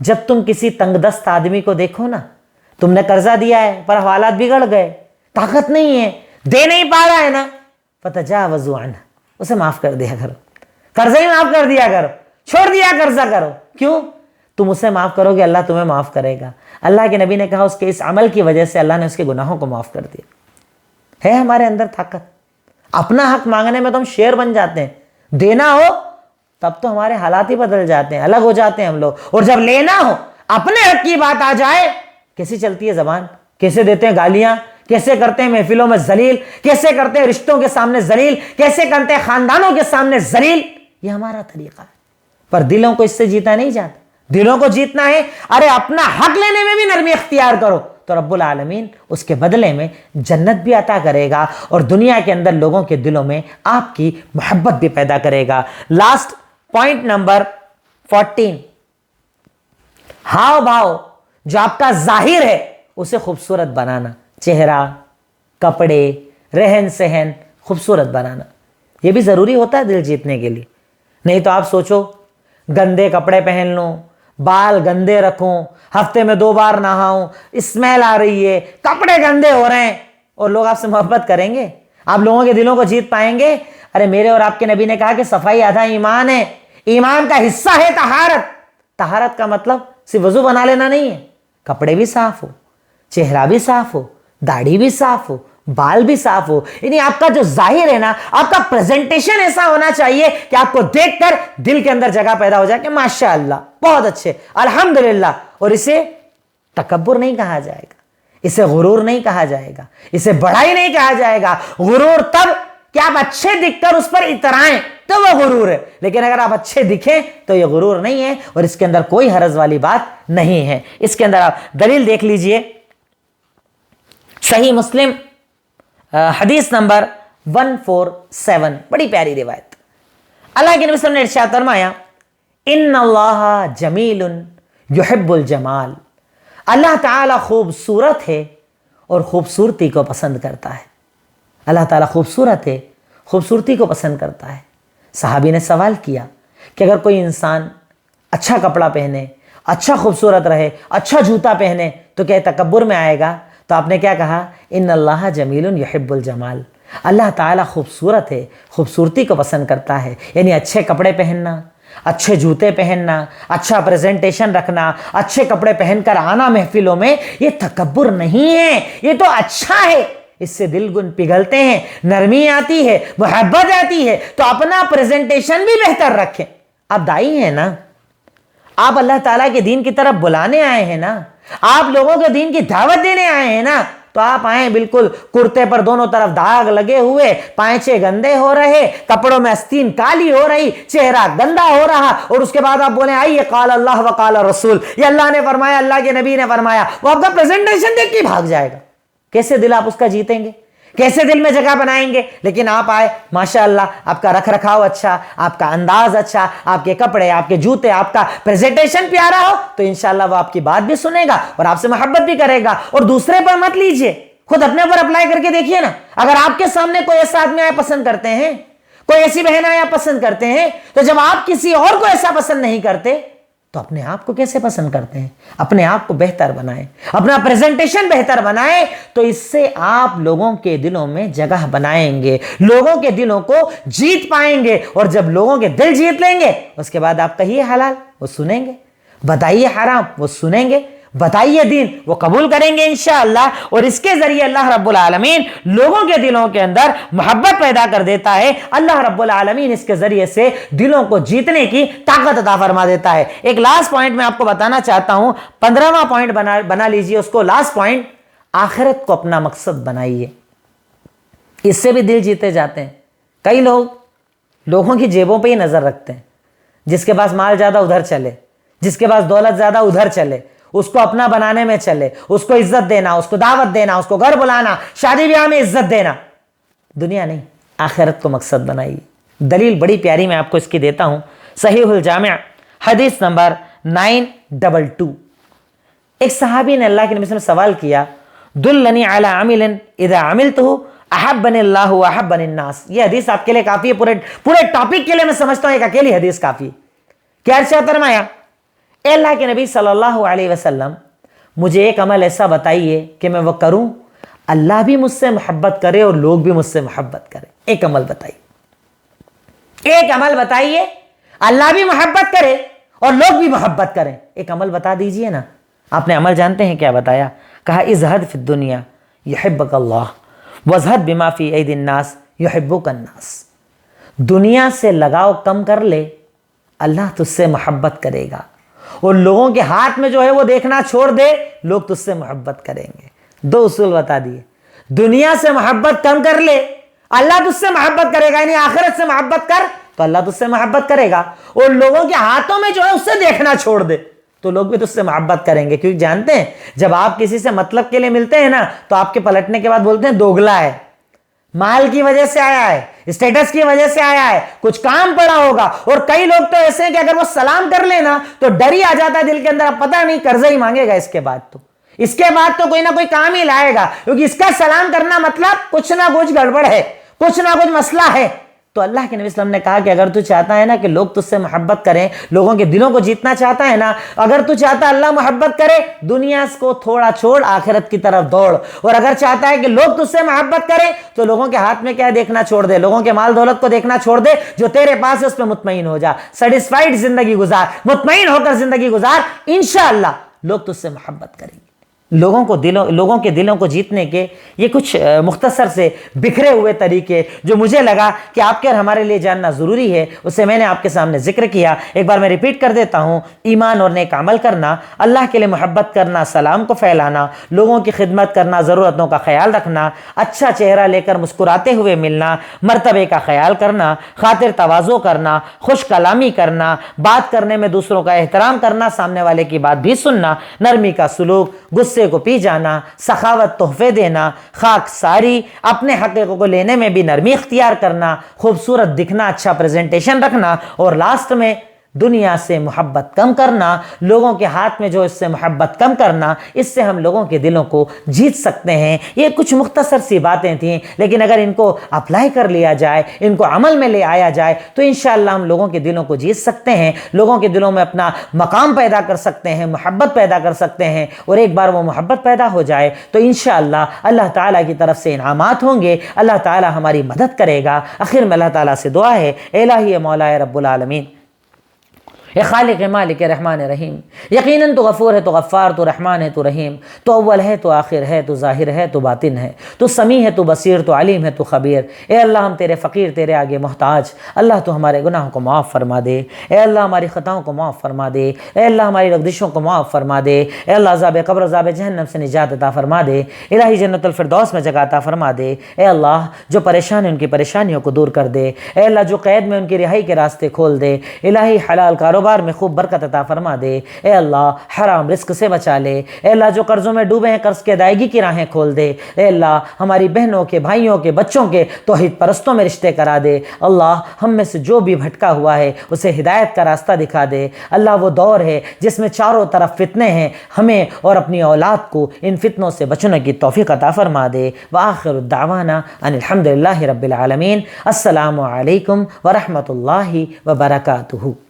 جب تم کسی تنگ دست آدمی کو دیکھو نا, تم نے قرضہ دیا ہے پر حالات بگڑ گئے, طاقت نہیں ہے, دے نہیں پا رہا ہے نا, فتجاوزوا عنہ, اسے معاف کر دیا کرو, قرضہ ہی معاف کر دیا کرو, چھوڑ دیا قرضہ کرو. کیوں؟ تم اسے معاف کرو گے, اللہ تمہیں معاف کرے گا. اللہ کے نبی نے کہا اس کے اس عمل کی وجہ سے اللہ نے اس کے گناہوں کو معاف کر دیا. ہے ہمارے اندر طاقت, اپنا حق مانگنے میں تو ہم شیر بن جاتے ہیں, دینا ہو تب تو ہمارے حالات ہی بدل جاتے ہیں, الگ ہو جاتے ہیں ہم لوگ. اور جب لینا ہو, اپنے حق کی بات آ جائے, کیسی چلتی ہے زبان, کیسے دیتے ہیں گالیاں, کیسے کرتے ہیں محفلوں میں ذلیل, کیسے کرتے ہیں رشتوں کے سامنے ذلیل, کیسے کرتے ہیں خاندانوں کے سامنے ذلیل. یہ ہمارا طریقہ ہے, پر دلوں کو اس سے جیتا نہیں جاتا. دلوں کو جیتنا ہے, ارے اپنا حق لینے میں بھی نرمی اختیار کرو, تو رب العالمین اس کے بدلے میں جنت بھی عطا کرے گا, اور دنیا کے اندر لوگوں کے دلوں میں آپ کی محبت بھی پیدا کرے گا. لاسٹ پوائنٹ نمبر 14, ہاؤ بھاؤ جو آپ کا ظاہر ہے اسے خوبصورت بنانا. چہرہ, کپڑے, رہن سہن خوبصورت بنانا, یہ بھی ضروری ہوتا ہے دل جیتنے کے لیے. نہیں تو آپ سوچو, گندے کپڑے پہن لوں, بال گندے رکھوں, ہفتے میں 2 بار نہاؤں, اسمیل آ رہی ہے, کپڑے گندے ہو رہے ہیں, اور لوگ آپ سے محبت کریں گے؟ آپ لوگوں کے دلوں کو جیت پائیں گے؟ ارے میرے اور آپ کے نبی نے کہا کہ صفائی آدھا ایمان ہے، ایمان کا حصہ ہے طہارت۔ طہارت کا مطلب صرف وضو بنا لینا نہیں ہے، کپڑے بھی صاف ہو، چہرہ بھی صاف ہو، داڑھی بھی صاف ہو، بال بھی صاف ہو، یعنی آپ کا جو ظاہر ہے نا، آپ کا پریزنٹیشن ایسا ہونا چاہیے کہ آپ کو دیکھ کر دل کے اندر جگہ پیدا ہو جائے کہ ماشاءاللہ بہت اچھے، الحمدللہ۔ اور اسے تکبر نہیں کہا جائے گا، اسے غرور نہیں کہا جائے گا، اسے بڑائی نہیں کہا جائے گا۔ غرور تب کہ آپ اچھے دکھ کر اس پر اترائیں تو وہ غرور ہے، لیکن اگر آپ اچھے دکھیں تو یہ غرور نہیں ہے، اور اس کے اندر کوئی حرج والی بات نہیں ہے۔ اس کے اندر آپ دلیل دیکھ لیجئے، صحیح مسلم حدیث نمبر 147، بڑی پیاری روایت۔ اللہ کے نبی صلی اللہ علیہ وسلم نے ارشاد فرمایا، ان اللہ جمیل یحب الجمال، اللہ تعالیٰ خوبصورت ہے اور خوبصورتی کو پسند کرتا ہے۔ اللہ تعالیٰ خوبصورت ہے، خوبصورتی کو پسند کرتا ہے۔ صحابی نے سوال کیا کہ اگر کوئی انسان اچھا کپڑا پہنے، اچھا خوبصورت رہے، اچھا جوتا پہنے تو کیا تکبر میں آئے گا؟ تو آپ نے کیا کہا؟ ان اللہ جمیل یحب الجمال، اللہ تعالیٰ خوبصورت ہے، خوبصورتی کو پسند کرتا ہے۔ یعنی اچھے کپڑے پہننا، اچھے جوتے پہننا، اچھا پریزنٹیشن رکھنا، اچھے کپڑے پہن کر آنا محفلوں میں، یہ تکبر نہیں ہے، یہ تو اچھا ہے۔ اس سے دل گن پگھلتے ہیں، نرمی آتی ہے، محبت آتی ہے۔ تو اپنا پریزنٹیشن بھی بہتر رکھیں۔ آپ دائی ہیں نا، آپ اللہ تعالیٰ کے دین کی طرف بلانے آئے ہیں نا، آپ لوگوں کے دین کی دعوت دینے آئے ہیں نا، تو آپ آئیں بالکل کرتے پر دونوں طرف داغ لگے ہوئے، پائچے گندے ہو رہے، کپڑوں میں آستین کالی ہو رہی، چہرہ گندا ہو رہا، اور اس کے بعد آپ بولیں آئیے قال اللہ وقال رسول، یہ اللہ نے فرمایا، اللہ کے نبی نے فرمایا۔ وہ آپ کا پریزنٹیشن دیکھ کے بھاگ جائے گا۔ کیسے دل آپ اس کا جیتیں گے؟ کیسے دل میں جگہ بنائیں گے؟ لیکن آپ آئے، ماشاءاللہ آپ کا رکھ رکھاؤ اچھا، آپ کا انداز اچھا، آپ کے کپڑے، آپ کے جوتے، آپ کا پریزنٹیشن پیارا ہو، تو انشاءاللہ وہ آپ کی بات بھی سنے گا اور آپ سے محبت بھی کرے گا۔ اور دوسرے پر مت لیجئے، خود اپنے پر اپلائی کر کے دیکھیے نا۔ اگر آپ کے سامنے کوئی ایسا آدمی آیا پسند کرتے ہیں، کوئی ایسی بہن آیا پسند کرتے ہیں، تو جب آپ کسی اور کو ایسا پسند نہیں کرتے تو اپنے آپ کو کیسے پسند کرتے ہیں؟ اپنے آپ کو بہتر بنائیں، اپنا پریزنٹیشن بہتر بنائیں، تو اس سے آپ لوگوں کے دلوں میں جگہ بنائیں گے، لوگوں کے دلوں کو جیت پائیں گے۔ اور جب لوگوں کے دل جیت لیں گے، اس کے بعد آپ کہیے حلال، وہ سنیں گے، بتائیے حرام، وہ سنیں گے، بتائیے دین، وہ قبول کریں گے انشاءاللہ۔ اور اس کے ذریعے اللہ رب العالمین لوگوں کے دلوں کے اندر محبت پیدا کر دیتا ہے۔ اللہ رب العالمین اس کے ذریعے سے دلوں کو جیتنے کی طاقت عطا فرما دیتا ہے۔ ایک لاسٹ پوائنٹ میں آپ کو بتانا چاہتا ہوں، 15واں پوائنٹ بنا لیجئے اس کو، لاسٹ پوائنٹ، آخرت کو اپنا مقصد بنائیے۔ اس سے بھی دل جیتے جاتے ہیں۔ کئی لوگ لوگوں کی جیبوں پہ ہی نظر رکھتے ہیں، جس کے پاس مال زیادہ ادھر چلے، جس کے پاس دولت زیادہ ادھر چلے، اس کو اپنا بنانے میں چلے، اس کو عزت دینا، اس کو دعوت دینا، اس کو گھر بلانا، شادی بیاہ میں عزت دینا۔ دنیا نہیں، آخرت کو مقصد بنائیے۔ دلیل بڑی پیاری میں آپ کو اس کی دیتا ہوں، صحیح الجامع حدیث نمبر 922۔ ایک صحابی نے اللہ کے نبی سے سوال کیا، دلنی علی عمل اذا عملتہ احبنی اللہ واحبنی الناس۔ یہ حدیث آپ کے لیے کافی ہے، پورے ٹاپک کے لیے میں سمجھتا ہوں ایک اکیلی حدیث کافی ہے۔ کیا ارشاد فرمایا؟ اے اللہ کے نبی صلی اللہ علیہ وسلم، مجھے ایک عمل ایسا بتائیے کہ میں وہ کروں، اللہ بھی مجھ سے محبت کرے اور لوگ بھی مجھ سے محبت کرے۔ ایک عمل بتائیے، ایک عمل بتائیے، اللہ بھی محبت کرے اور لوگ بھی محبت کریں۔ ایک عمل بتا دیجئے نا۔ آپ نے عمل جانتے ہیں کیا بتایا؟ کہا ازہد فی الدنیا یحبک اللہ وازہد بما فی ایدی الناس یحبک الناس۔ دنیا سے لگاؤ کم کر لے، اللہ تجھ سے محبت کرے گا، اور لوگوں کے ہاتھ میں جو ہے وہ دیکھنا چھوڑ دے، لوگ تجھ سے محبت کریں گے۔ دو اصول بتا دیے، دنیا سے محبت کم کر لے، اللہ تجھ سے محبت کرے گا، یعنی آخرت سے محبت کر تو اللہ تجھ سے محبت کرے گا، اور لوگوں کے ہاتھوں میں جو ہے اسے دیکھنا چھوڑ دے تو لوگ بھی تجھ سے محبت کریں گے۔ کیونکہ جانتے ہیں جب آپ کسی سے مطلب کے لیے ملتے ہیں نا، تو آپ کے پلٹنے کے بعد بولتے ہیں دوگلا ہے، مال کی وجہ سے آیا ہے، اسٹیٹس کی وجہ سے آیا ہے، کچھ کام پڑا ہوگا۔ اور کئی لوگ تو ایسے ہیں کہ اگر وہ سلام کر لینا تو ڈر ہی آ جاتا ہے دل کے اندر، اب پتہ نہیں قرضہ ہی مانگے گا اس کے بعد تو کوئی نہ کوئی کام ہی لائے گا، کیونکہ اس کا سلام کرنا مطلب کچھ نہ کچھ گڑبڑ ہے، کچھ نہ کچھ مسئلہ ہے۔ تو اللہ کے نبی صلی اللہ علیہ وسلم نے کہا کہ اگر تو چاہتا ہے نا کہ لوگ تجھ سے محبت کریں، لوگوں کے دلوں کو جیتنا چاہتا ہے نا، اگر تو چاہتا ہے اللہ محبت کرے، دنیا کو تھوڑا چھوڑ، آخرت کی طرف دوڑ۔ اور اگر چاہتا ہے کہ لوگ تجھ سے محبت کریں تو لوگوں کے ہاتھ میں کیا دیکھنا چھوڑ دے، لوگوں کے مال دولت کو دیکھنا چھوڑ دے، جو تیرے پاس ہے اس پہ مطمئن ہو جا، سیٹسفائیڈ زندگی گزار، مطمئن ہو کر زندگی گزار، انشاءاللہ لوگ تجھ سے محبت کریں گے۔ لوگوں کے دلوں کو جیتنے کے یہ کچھ مختصر سے بکھرے ہوئے طریقے جو مجھے لگا کہ آپ کے اور ہمارے لیے جاننا ضروری ہے، اسے میں نے آپ کے سامنے ذکر کیا۔ ایک بار میں ریپیٹ کر دیتا ہوں، ایمان اور نیک عمل کرنا، اللہ کے لیے محبت کرنا، سلام کو پھیلانا، لوگوں کی خدمت کرنا، ضرورتوں کا خیال رکھنا، اچھا چہرہ لے کر مسکراتے ہوئے ملنا، مرتبے کا خیال کرنا، خاطر تواضع کرنا، خوش کلامی کرنا، بات کرنے میں دوسروں کا احترام کرنا، سامنے والے کی بات بھی سننا، نرمی کا سلوک، غصے کو پی جانا، سخاوت، تحفے دینا، خاک ساری، اپنے حقوق کو لینے میں بھی نرمی اختیار کرنا، خوبصورت دکھنا، اچھا پریزنٹیشن رکھنا، اور لاسٹ میں دنیا سے محبت کم کرنا، لوگوں کے ہاتھ میں جو اس سے محبت کم کرنا، اس سے ہم لوگوں کے دلوں کو جیت سکتے ہیں۔ یہ کچھ مختصر سی باتیں تھیں، لیکن اگر ان کو اپلائی کر لیا جائے، ان کو عمل میں لے آیا جائے تو انشاءاللہ ہم لوگوں کے دلوں کو جیت سکتے ہیں، لوگوں کے دلوں میں اپنا مقام پیدا کر سکتے ہیں، محبت پیدا کر سکتے ہیں، اور ایک بار وہ محبت پیدا ہو جائے تو انشاءاللہ اللہ تعالیٰ کی طرف سے انعامات ہوں گے، اللہ تعالیٰ ہماری مدد کرے گا۔ آخر میں اللہ تعالیٰ سے دعا ہے، اے الہی اے مولا رب العالمین، اے خالق مالک رحمان رحیم، یقیناً تو غفور ہے، تو غفار، تو رحمان ہے، تو رحیم، تو اول ہے، تو آخر ہے، تو ظاہر ہے، تو باطن ہے، تو سمیع ہے، تو بصیر، تو علیم ہے، تو خبیر۔ اے اللہ ہم تیرے فقیر، تیرے آگے محتاج، اللہ تو ہمارے گناہوں کو معاف فرما دے، اے اللہ ہماری خطاؤں کو معاف فرما دے، اے اللہ ہماری لغزشوں کو معاف فرما دے، اے اللہ عذاب قبر، عذاب جہنم سے نجات عطا فرما دے، الہی جنت الفردوس میں جگہ عطا فرما دے، اے اللہ جو پریشان ہیں ان کی پریشانیوں کو دور کر دے، اے اللہ جو قید میں ان کی رہائی کے راستے کھول دے، الہی حلال کاروبار میں خوب برکت عطا فرما دے، اے اللہ حرام رزق سے بچا لے، اے اللہ جو قرضوں میں ڈوبے ہیں قرض کی ادائیگی کی راہیں کھول دے، اے اللہ ہماری بہنوں کے، بھائیوں کے، بچوں کے توحید پرستوں میں رشتے کرا دے، اللہ ہم میں سے جو بھی بھٹکا ہوا ہے اسے ہدایت کا راستہ دکھا دے، اللہ وہ دور ہے جس میں چاروں طرف فتنے ہیں، ہمیں اور اپنی اولاد کو ان فتنوں سے بچنے کی توفیق عطا فرما دے۔ وآخر الدعوانا ان الحمد للہ رب العالمین۔ السلام علیکم ورحمۃ اللہ وبرکاتہ۔